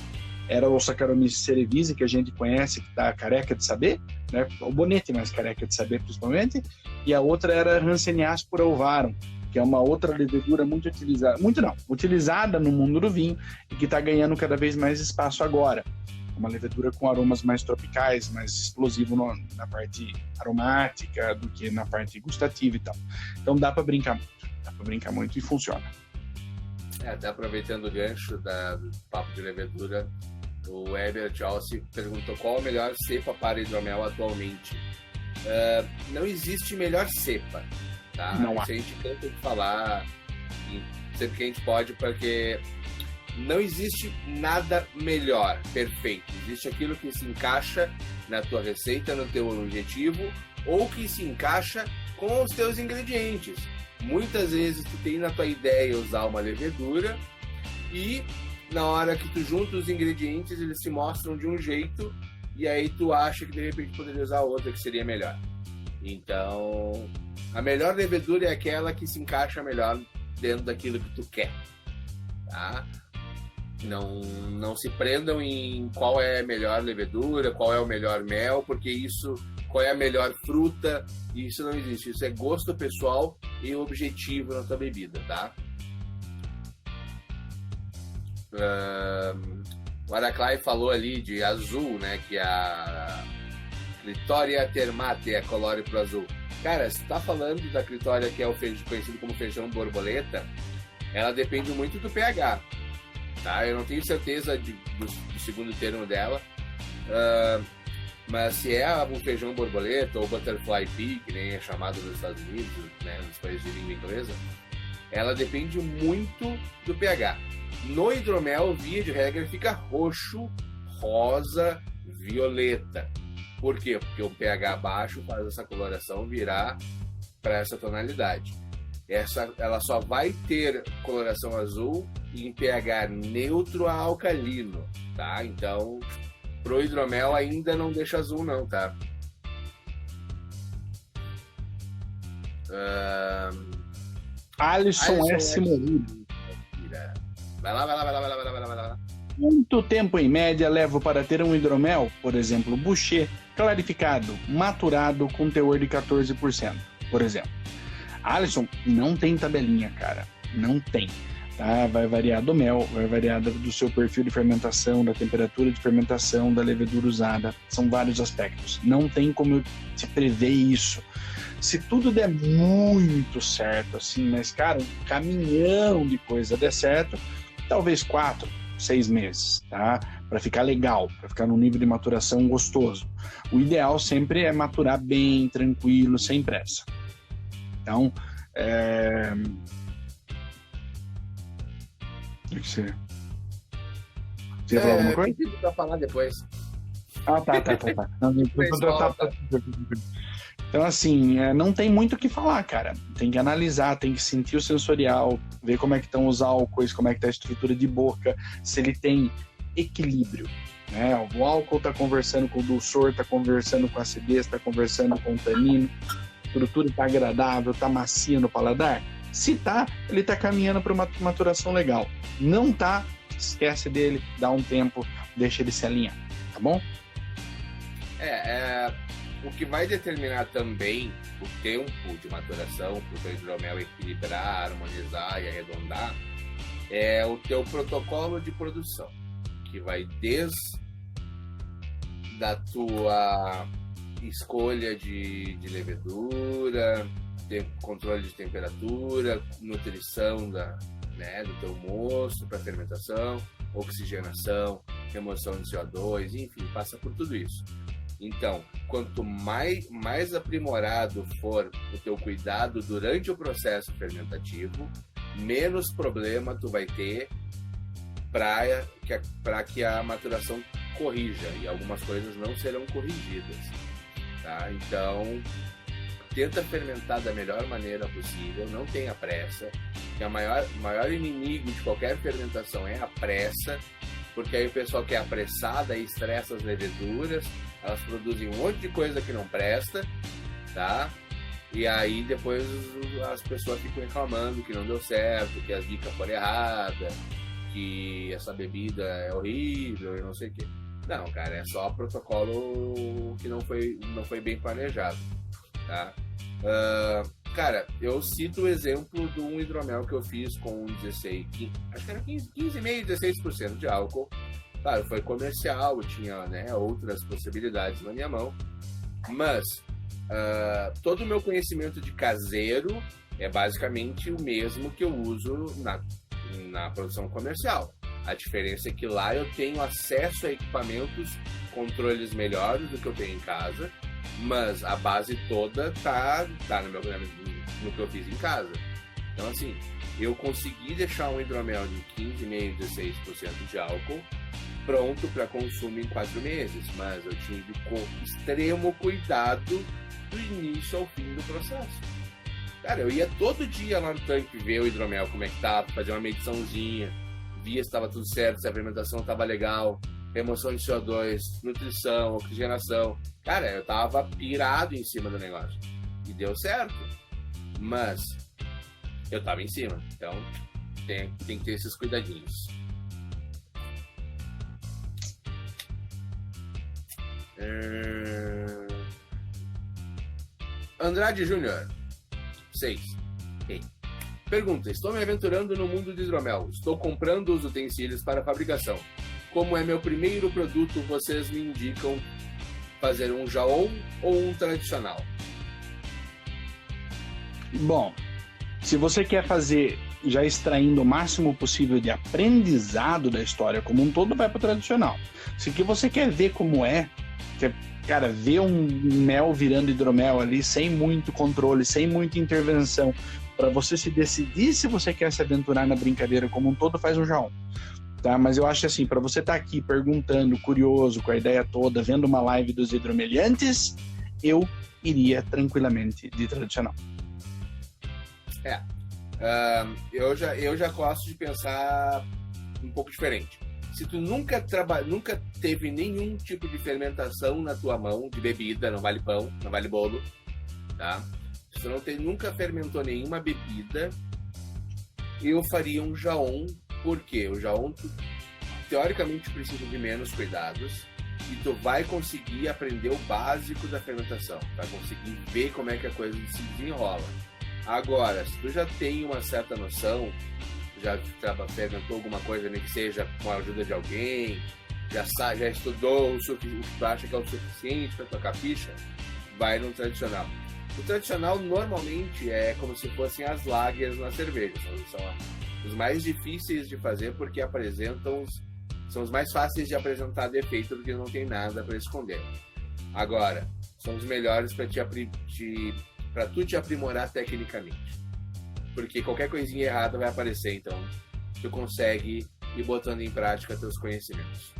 era o Saccharomyces cerevisiae, que a gente conhece, que está careca de saber, né? O bonete mais careca de saber, principalmente, e a outra era Hanseníaspora ovarum, que é uma outra levedura muito utilizada no mundo do vinho e que está ganhando cada vez mais espaço agora. Uma levedura com aromas mais tropicais, mais explosivo na parte aromática do que na parte gustativa e tal. Então dá para brincar muito e funciona. Até aproveitando o gancho do papo de levedura, o Weber Chelsea perguntou qual a melhor cepa para hidromel atualmente. Não existe melhor cepa. Tá? Não há. Isso a gente tenta falar sempre que a gente pode, porque não existe nada melhor, perfeito. Existe aquilo que se encaixa na tua receita, no teu objetivo, ou que se encaixa com os teus ingredientes. Muitas vezes tu tem na tua ideia usar uma levedura e na hora que tu junta os ingredientes eles se mostram de um jeito e aí tu acha que de repente poderia usar outra que seria melhor. Então, a melhor levedura é aquela que se encaixa melhor dentro daquilo que tu quer, tá? Não se prendam em qual é a melhor levedura, qual é o melhor mel, porque qual é a melhor fruta, isso não existe. Isso é gosto pessoal e objetivo na tua bebida, tá? O Araclay falou ali de azul, né? Que a Clitoria termate é colore pro azul. Cara, se tá falando da Clitoria, que é o conhecido como feijão borboleta, ela depende muito do pH, tá? Eu não tenho certeza do segundo termo dela, mas se é o feijão borboleta ou butterfly pea, que nem é chamado nos Estados Unidos, né, nos países de língua inglesa, ela depende muito do pH. No hidromel, via de regra, fica roxo, rosa, violeta. Por quê? Porque o pH baixo faz essa coloração virar para essa tonalidade. Ela só vai ter coloração azul em pH neutro a alcalino, tá? Então, pro hidromel ainda não deixa azul não, tá? Alisson S. Moreira. Vai lá. Quanto tempo em média levo para ter um hidromel, por exemplo, Boucher, clarificado, maturado com teor de 14%, por exemplo? Alisson, não tem tabelinha, cara. Não tem. Tá? Vai variar do mel, vai variar do seu perfil de fermentação, da temperatura de fermentação, da levedura usada. São vários aspectos. Não tem como se prever isso. Se tudo der muito certo, assim, mas, cara, um caminhão de coisa der certo, talvez 4, 6 meses, tá? Para ficar legal, para ficar num nível de maturação gostoso. O ideal sempre é maturar bem, tranquilo, sem pressa. Então, o que você ia falar alguma coisa? Tem pra falar depois. Ah, tá. Então, assim, não tem muito o que falar, cara. Tem que analisar, tem que sentir o sensorial, ver como é que estão os álcoois, como é que tá a estrutura de boca, se ele tem equilíbrio, né? O álcool tá conversando com o dulçor, tá conversando com a acidez, tá conversando com o tanino, a estrutura tá agradável, tá macia no paladar. Se tá, ele tá caminhando para uma maturação legal. Não tá, esquece dele, dá um tempo, deixa ele se alinhar, tá bom? O que vai determinar também o tempo de maturação para o teu hidromel equilibrar, harmonizar e arredondar é o teu protocolo de produção, que vai desde da tua escolha de levedura, controle de temperatura, nutrição do teu mosto para fermentação, oxigenação, remoção de CO2, enfim, passa por tudo isso. Então, quanto mais aprimorado for o teu cuidado durante o processo fermentativo, menos problema tu vai ter para que a maturação corrija, e algumas coisas não serão corrigidas, tá? Então, tenta fermentar da melhor maneira possível, não tenha pressa, que o maior inimigo de qualquer fermentação é a pressa, porque aí o pessoal que é apressado e estressa as leveduras, elas produzem um monte de coisa que não presta, tá? E aí depois as pessoas ficam reclamando que não deu certo, que as dicas foram erradas, que essa bebida é horrível e não sei o quê. Não, cara, é só protocolo que não foi bem planejado, tá? Cara, eu cito o exemplo de um hidromel que eu fiz com 16, acho que era 15,5%, 16% de álcool. Claro, foi comercial, tinha outras possibilidades na minha mão, mas todo o meu conhecimento de caseiro é basicamente o mesmo que eu uso na produção comercial. A diferença é que lá eu tenho acesso a equipamentos, controles melhores do que eu tenho em casa, mas a base toda tá no que eu fiz em casa. Então, assim, eu consegui deixar um hidromel de 15,5%, 16% de álcool pronto para consumo em 4 meses, mas eu tive com extremo cuidado do início ao fim do processo. Cara, eu ia todo dia lá no tanque ver o hidromel, como é que tava, fazer uma mediçãozinha, via se estava tudo certo, se a fermentação estava legal, remoção de CO2, nutrição, oxigenação. Cara, eu tava pirado em cima do negócio. E deu certo. Mas eu tava em cima. Então, tem que ter esses cuidadinhos. Andrade Júnior 6. Hey. Pergunta: estou me aventurando no mundo de hidromel. Estou comprando os utensílios para a fabricação. Como é meu primeiro produto, vocês me indicam fazer um jaon ou um tradicional? Bom, se você quer fazer já extraindo o máximo possível de aprendizado da história como um todo, vai para o tradicional. Se que você quer ver como cara, ver um mel virando hidromel ali sem muito controle, sem muita intervenção, para você se decidir se você quer se aventurar na brincadeira como um todo, faz um jaon. Tá? Mas eu acho assim, para você estar aqui perguntando, curioso com a ideia toda, vendo uma live dos hidromeliantes, eu iria tranquilamente de tradicional. Eu já gosto de pensar um pouco diferente. Se tu nunca teve nenhum tipo de fermentação na tua mão, de bebida, não vale pão, não vale bolo, tá? Se tu nunca fermentou nenhuma bebida, eu faria um jaon. Por quê? O jaon, teoricamente, precisa de menos cuidados e tu vai conseguir aprender o básico da fermentação, vai conseguir ver como é que a coisa se desenrola. Agora, se tu já tem uma certa noção, já fermentou alguma coisa, nem que seja com a ajuda de alguém, já estudou o que tu acha que é o suficiente para tocar ficha, vai no tradicional. O tradicional normalmente é como se fossem as lagers na cerveja. São os mais difíceis de fazer porque são os mais fáceis de apresentar defeito porque não tem nada para esconder. Agora, são os melhores para tu te aprimorar tecnicamente. Porque qualquer coisinha errada vai aparecer, então tu consegue ir botando em prática teus conhecimentos.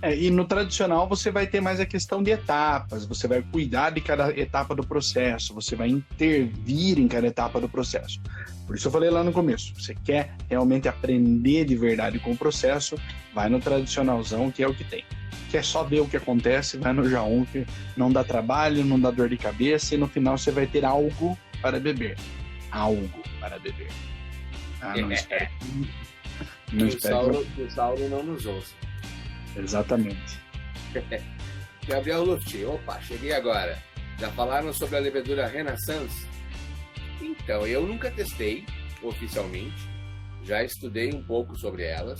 E no tradicional você vai ter mais a questão de etapas, você vai cuidar de cada etapa do processo, você vai intervir em cada etapa do processo. Por isso eu falei lá no começo, você quer realmente aprender de verdade com o processo, vai no tradicionalzão, que é o que tem. Quer só ver o que acontece, vai no J1, que não dá trabalho, não dá dor de cabeça, e no final você vai ter algo para beber. Algo para beber. Não espere. O Saulo não nos ouça. Exatamente. Gabriel Luft, opa, cheguei agora. Já falaram sobre a levedura Renaissance? Então, eu nunca testei oficialmente, já estudei um pouco sobre elas,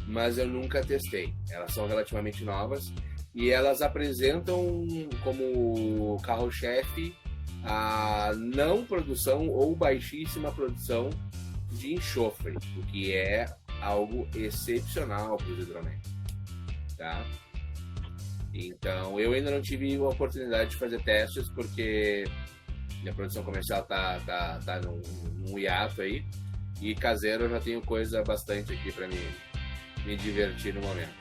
mas eu nunca testei. Elas são relativamente novas e elas apresentam como carro-chefe a não produção ou baixíssima produção de enxofre, o que é algo excepcional para os hidromédicos. Tá? Então, eu ainda não tive a oportunidade de fazer testes porque minha produção comercial tá num hiato aí, e caseiro eu já tenho coisa bastante aqui para me divertir no momento.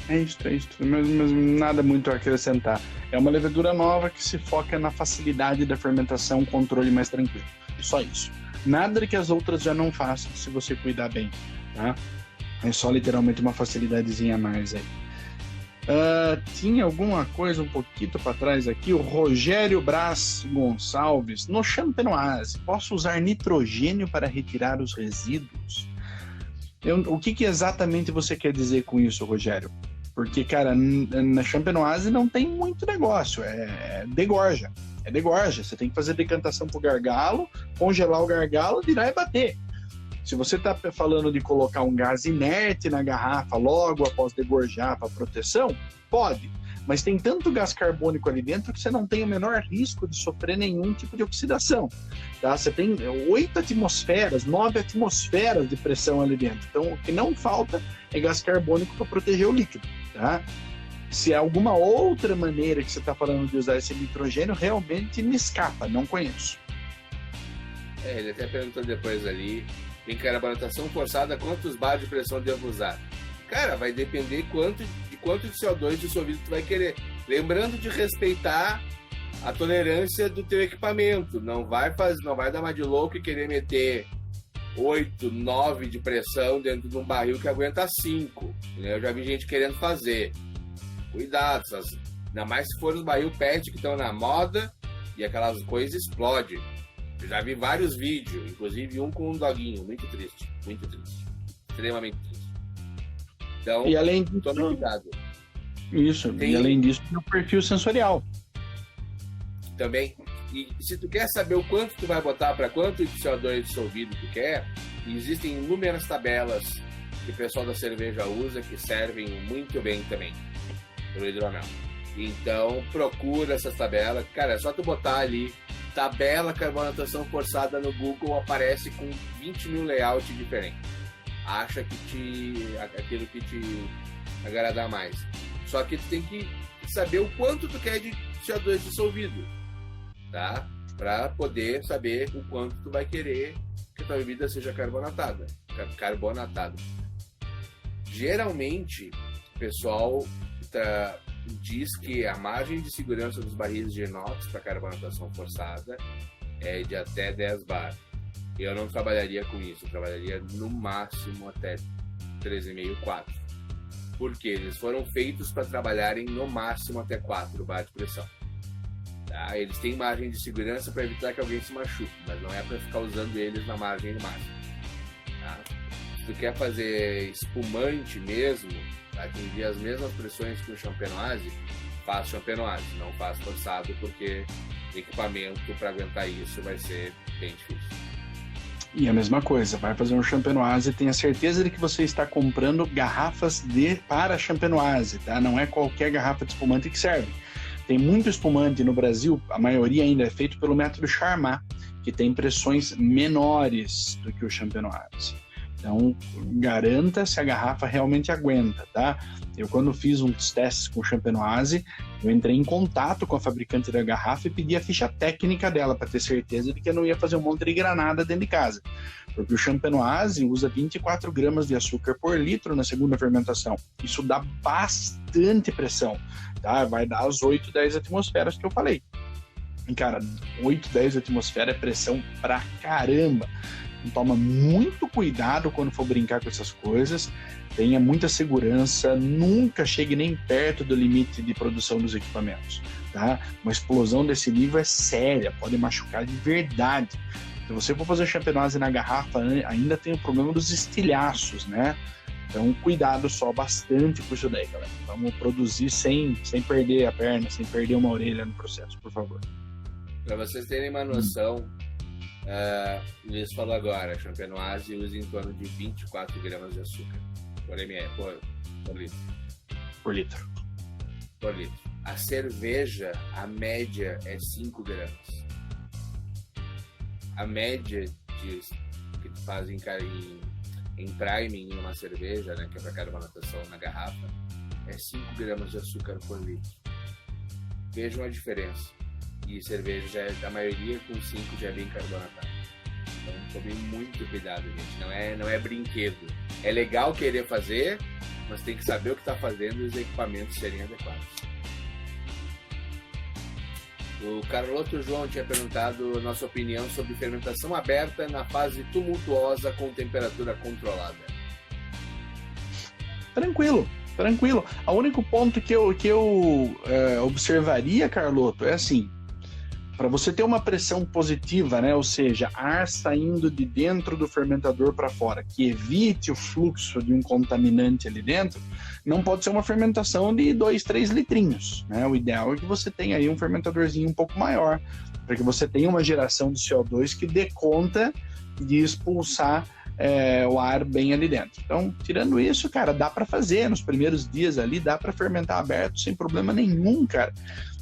É isso, mas nada muito a acrescentar. É uma levedura nova que se foca na facilidade da fermentação, controle mais tranquilo. Só isso. Nada que as outras já não façam se você cuidar bem, tá? É só literalmente uma facilidadezinha a mais aí. Tinha alguma coisa um pouquinho para trás aqui, o Rogério Brás Gonçalves, no Champenoise, posso usar nitrogênio para retirar os resíduos? O que exatamente você quer dizer com isso, Rogério? Porque, cara, na Champenoise não tem muito negócio, é degorja. É degorja, você tem que fazer decantação pro gargalo, congelar o gargalo, virar e bater. Se você está falando de colocar um gás inerte na garrafa logo após degorjar para proteção, pode. Mas tem tanto gás carbônico ali dentro que você não tem o menor risco de sofrer nenhum tipo de oxidação. Tá? Você tem 8 atmosferas, 9 atmosferas de pressão ali dentro. Então, o que não falta é gás carbônico para proteger o líquido. Tá? Se há alguma outra maneira que você está falando de usar esse nitrogênio, realmente me escapa, não conheço. Ele até perguntou depois ali, em carbonatação forçada, quantos bar de pressão devo usar? Cara, vai depender de quanto de CO2 dissolvido tu vai querer. Lembrando de respeitar a tolerância do teu equipamento. Não vai dar mais de louco e querer meter 8, 9 de pressão dentro de um barril que aguenta 5. Eu já vi gente querendo fazer. Cuidado, ainda mais se for os barril PET que estão na moda e aquelas coisas explodem. Eu já vi vários vídeos, inclusive um com um doguinho, muito triste, extremamente triste. Então, e além disso, tome cuidado. Isso, e além disso, tem o perfil sensorial. Também. E se tu quer saber o quanto tu vai botar para quanto de CO2 dissolvido tu quer, existem inúmeras tabelas que o pessoal da cerveja usa que servem muito bem também pro hidromel. Então, procura essas tabelas. Cara, é só tu botar ali tabela carbonatação forçada no Google, aparece com 20 mil layouts diferentes. Acha aquilo que te agradar mais. Só que tu tem que saber o quanto tu quer de CO2 dissolvido, tá? Para poder saber o quanto tu vai querer que a tua bebida seja carbonatada. Geralmente, o pessoal diz que a margem de segurança dos barris de inox para carbonatação forçada é de até 10 bar. Eu não trabalharia com isso, eu trabalharia no máximo até 3,5, 4. Porque eles foram feitos para trabalharem no máximo até 4 bar de pressão. Tá? Eles têm margem de segurança para evitar que alguém se machuque, mas não é para ficar usando eles na margem do máximo. Tá? Se tu quer fazer espumante mesmo, atingir as mesmas pressões que o Champenoise, faz champenoise, não faz forçado, porque equipamento para aguentar isso vai ser bem difícil. E a mesma coisa, vai fazer um champenoise, tenha certeza de que você está comprando garrafas para champenoise, tá? Não é qualquer garrafa de espumante que serve. Tem muito espumante no Brasil, a maioria ainda é feito pelo método Charmat, que tem pressões menores do que o champenoise. Então, garanta se a garrafa realmente aguenta, tá? Eu, quando fiz uns testes com o champenoise, eu entrei em contato com a fabricante da garrafa e pedi a ficha técnica dela para ter certeza de que eu não ia fazer um monte de granada dentro de casa. Porque o champenoise usa 24 gramas de açúcar por litro na segunda fermentação. Isso dá bastante pressão, tá? Vai dar as 8, 10 atmosferas que eu falei. E, cara, 8, 10 atmosferas é pressão pra caramba. Então, toma muito cuidado quando for brincar com essas coisas, tenha muita segurança, nunca chegue nem perto do limite de produção dos equipamentos, tá? Uma explosão desse nível é séria, pode machucar de verdade. Se você for fazer champenoise na garrafa, ainda tem o problema dos estilhaços, né? Então, cuidado só bastante com isso daí, galera. Vamos produzir sem perder a perna, sem perder uma orelha no processo, por favor. Para vocês terem uma noção, o Luiz falou agora, champenoise usa em torno de 24 gramas de açúcar por ml, por litro. Por litro. A cerveja, a média é 5 gramas. A média que tu faz em priming em uma cerveja, né, que é para carbonatação na garrafa, é 5 gramas de açúcar por litro. Vejam a diferença. E cerveja, a maioria com 5 já é bem carbonatada. Então, tome muito cuidado, gente. Não é brinquedo. É legal querer fazer, mas tem que saber o que está fazendo e os equipamentos serem adequados. O Carloto João tinha perguntado a nossa opinião sobre fermentação aberta na fase tumultuosa com temperatura controlada. Tranquilo. O único ponto que eu observaria, Carloto, é assim, para você ter uma pressão positiva, né, ou seja, ar saindo de dentro do fermentador para fora, que evite o fluxo de um contaminante ali dentro, não pode ser uma fermentação de 2, 3 litrinhos, né? O ideal é que você tenha aí um fermentadorzinho um pouco maior, para que você tenha uma geração de CO2 que dê conta de expulsar o ar bem ali dentro. Então, tirando isso, cara, dá para fazer nos primeiros dias ali, dá para fermentar aberto sem problema nenhum, cara.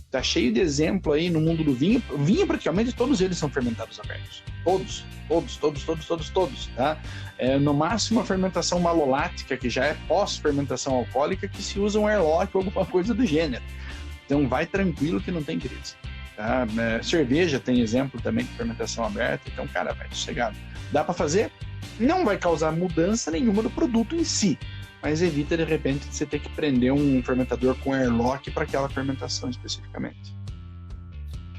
Tá cheio de exemplo aí no mundo do vinho. Vinho, praticamente, todos eles são fermentados abertos. Todos, tá? No máximo, a fermentação malolática, que já é pós-fermentação alcoólica, que se usa um airlock ou alguma coisa do gênero. Então, vai tranquilo que não tem crise. Tá? Cerveja tem exemplo também de fermentação aberta. Então, cara, vai sossegado. Dá para fazer? Não vai causar mudança nenhuma do produto em si, mas evita, de repente, você ter que prender um fermentador com airlock para aquela fermentação especificamente.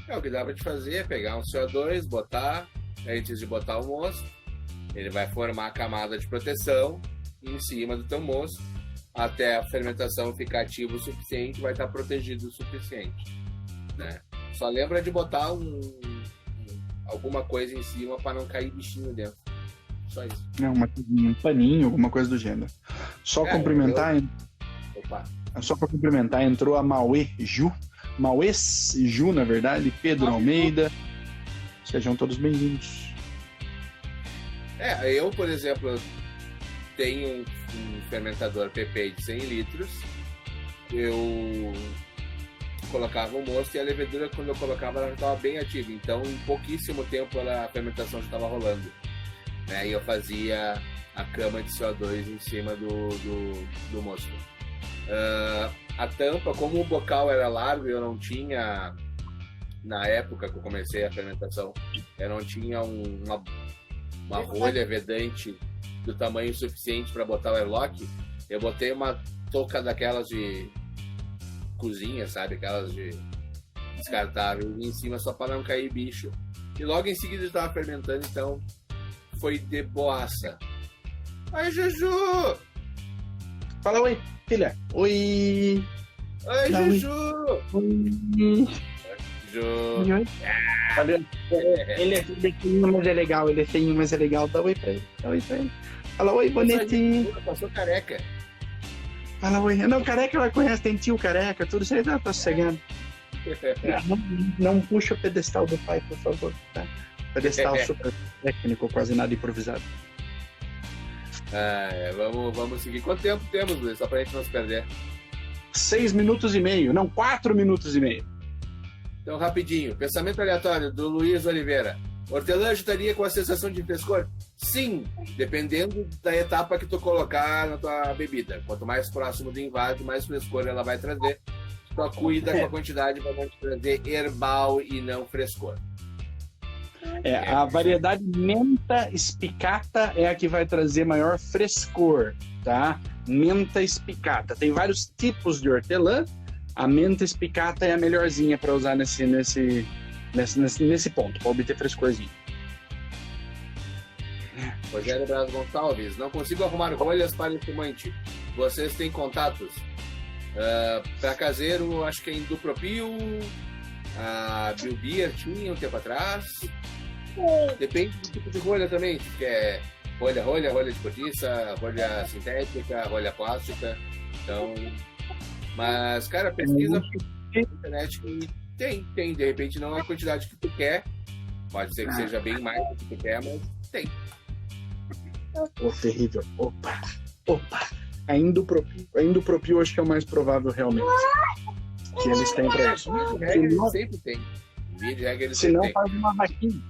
O que dá para te fazer é pegar um CO2, botar, antes de botar o mosto, ele vai formar a camada de proteção em cima do teu mosto, até a fermentação ficar ativa o suficiente, vai estar protegido o suficiente, né? Só lembra de botar alguma coisa em cima para não cair bichinho dentro. Só isso. Um paninho, alguma coisa do gênero. Só cumprimentar, entrou a Mauê Ju, na verdade, Pedro Almeida. Sejam todos bem-vindos. Eu, por exemplo, tenho um fermentador PP de 100 litros. Eu colocava o mosto e a levedura, quando eu colocava, ela já estava bem ativa. Então, em pouquíssimo tempo, a fermentação já estava rolando. E eu fazia a cama de CO2 em cima do mosto. A tampa, como o bocal era largo, eu não tinha, na época que eu comecei a fermentação, eu não tinha uma rolha vedante do tamanho suficiente para botar o airlock. Eu botei uma touca daquelas de cozinha, sabe? Aquelas de descartável em cima só para não cair bicho. E logo em seguida eu estava fermentando, então foi de boaça. Oi, Juju! Fala oi, filha. Oi! Oi, Juju! Oi! Juju! Valeu. Ele é feinho, mas é legal. Ele é feinho, mas é legal. Dá oi pra ele. Fala oi, bonitinho. Passou careca. Fala, oi. Não, careca ela conhece, tem tio careca, tudo isso aí tá sossegando. Não puxa o pedestal do pai, por favor, tá? Pedestal super técnico, quase nada improvisado. Vamos seguir. Quanto tempo temos, Luiz? Só pra gente não se perder. 6 minutos e meio, não, 4 minutos e meio. Então, rapidinho. Pensamento aleatório do Luiz Oliveira. Hortelã ajudaria com a sensação de frescor? Sim, dependendo da etapa que tu colocar na tua bebida. Quanto mais próximo do invase, mais frescor ela vai trazer. Só cuida com a quantidade para não te trazer herbal e não frescor. A variedade menta espicata é a que vai trazer maior frescor, tá? Menta espicata. Tem vários tipos de hortelã. A menta espicata é a melhorzinha para usar nesse ponto, para obter frescorzinho. Rogério Braz Gonçalves, não consigo arrumar rolhas para espumante. Vocês têm contatos? Para caseiro, acho que é Indupropil, a Bilbeer tinha um tempo atrás. Depende do tipo de rolha também, que é rolha de cortiça, rolha sintética, rolha plástica. Então, mas, cara, pesquisa na internet que tem, de repente não é a quantidade que tu quer, pode ser que seja bem mais do que tu quer, mas tem. Terrível. Opa. A Indupropil acho que é o mais provável realmente. Que eles têm pra isso. Sempre tem. Se não, faz uma vaquinha.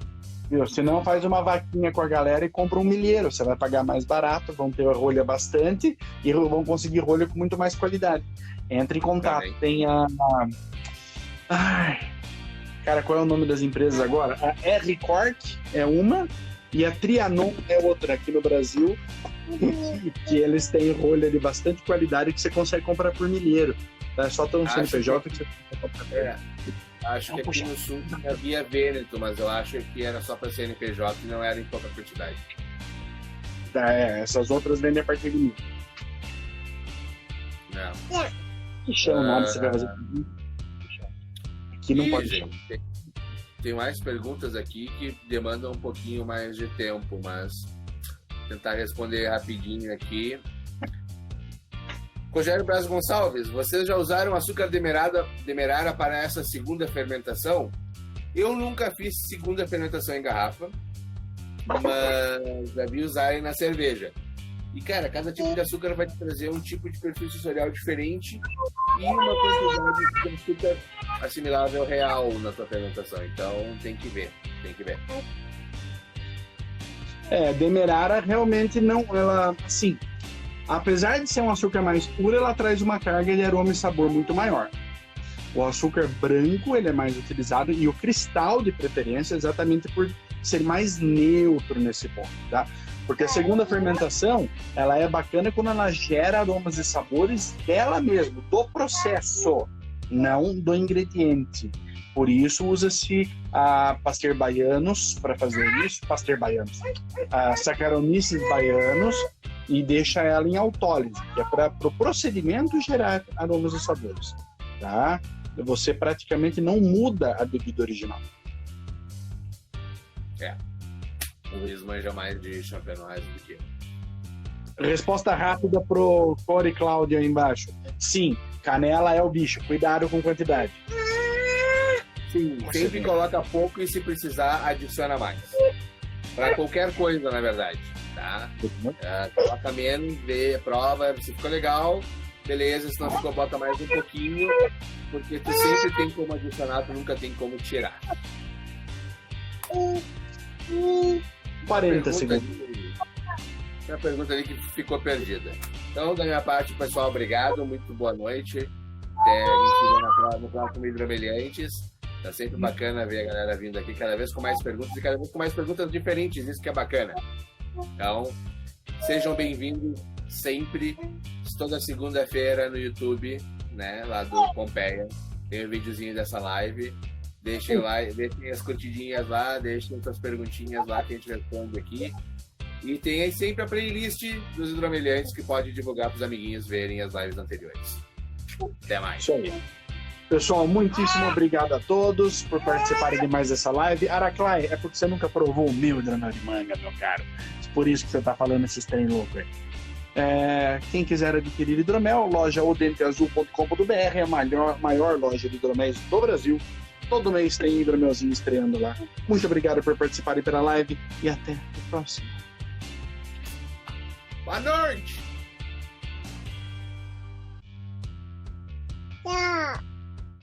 Se não, faz uma vaquinha com a galera e compra um milheiro. Você vai pagar mais barato, vão ter a rolha bastante e vão conseguir rolha com muito mais qualidade. Entre em contato. Também. Tem cara, qual é o nome das empresas agora? A R-Cork é uma e a Trianon é outra aqui no Brasil, que eles têm rolha de bastante qualidade que você consegue comprar por milheiro. É só ter um CNPJ que você consegue comprar. Acho que aqui no sul havia Vêneto, mas eu acho que era só para CNPJ e não era em pouca quantidade. Essas outras vendem a partir de 1.000. Não. Que chama nada, você vai fazer. Aqui não pode. Gente, tem mais perguntas aqui que demandam um pouquinho mais de tempo, mas vou tentar responder rapidinho aqui. Rogério Braz Gonçalves, vocês já usaram açúcar demerara para essa segunda fermentação? Eu nunca fiz segunda fermentação em garrafa, mas já vi usarem na cerveja. E, cara, cada tipo de açúcar vai te trazer um tipo de perfil sensorial diferente e uma quantidade de açúcar assimilável real na tua fermentação. Então, tem que ver. Demerara realmente não... Ela, assim, apesar de ser um açúcar mais puro, ela traz uma carga de aroma e sabor muito maior. O açúcar branco, ele é mais utilizado e o cristal, de preferência, exatamente por ser mais neutro nesse ponto, tá? Porque a segunda fermentação, ela é bacana quando ela gera aromas e sabores dela mesma, do processo, não do ingrediente. Por isso usa-se Pasteur baianos para fazer isso, Saccharomyces baianos, e deixa ela em autólise, que é para o procedimento gerar aromas e sabores, tá? Você praticamente não muda a bebida original. O Luiz manja mais de Champenoise do que eu. Resposta rápida pro Core Cláudio aí embaixo. Sim, canela é o bicho. Cuidado com quantidade. Sim, sempre coloca pouco e se precisar adiciona mais. Para qualquer coisa, na verdade. Tá? Coloca menos, vê, prova, se ficou legal, beleza, se não ficou, bota mais um pouquinho, porque tu sempre tem como adicionar, tu nunca tem como tirar. 40 segundos. Tem uma pergunta ali que ficou perdida. Então, da minha parte, pessoal, obrigado, muito boa noite. Até a gente vê no próximo Hidromeliantes. Tá sempre bacana ver a galera vindo aqui, cada vez com mais perguntas e cada vez com mais perguntas diferentes, isso que é bacana. Então, sejam bem-vindos sempre, toda segunda-feira no YouTube, né, lá do Pompeia. Tem um videozinho dessa live. Deixem lá, deixem as curtidinhas lá, deixem suas perguntinhas lá que a gente responde aqui. E tem aí sempre a playlist dos hidromeliantes que pode divulgar para os amiguinhos verem as lives anteriores. Até mais. Isso aí. Pessoal, muitíssimo obrigado a todos por participarem de mais dessa live. Araclay, é porque você nunca provou o meu hidromel de manga, meu caro. Por isso que você tá falando esses trem louco aí. Quem quiser adquirir hidromel, loja odenteazul.com.br, é a maior loja de hidroméis do Brasil. Todo mês tem hidromelzinho estreando lá. Muito obrigado por participarem pela live e até o próximo. Boa noite! Tchau!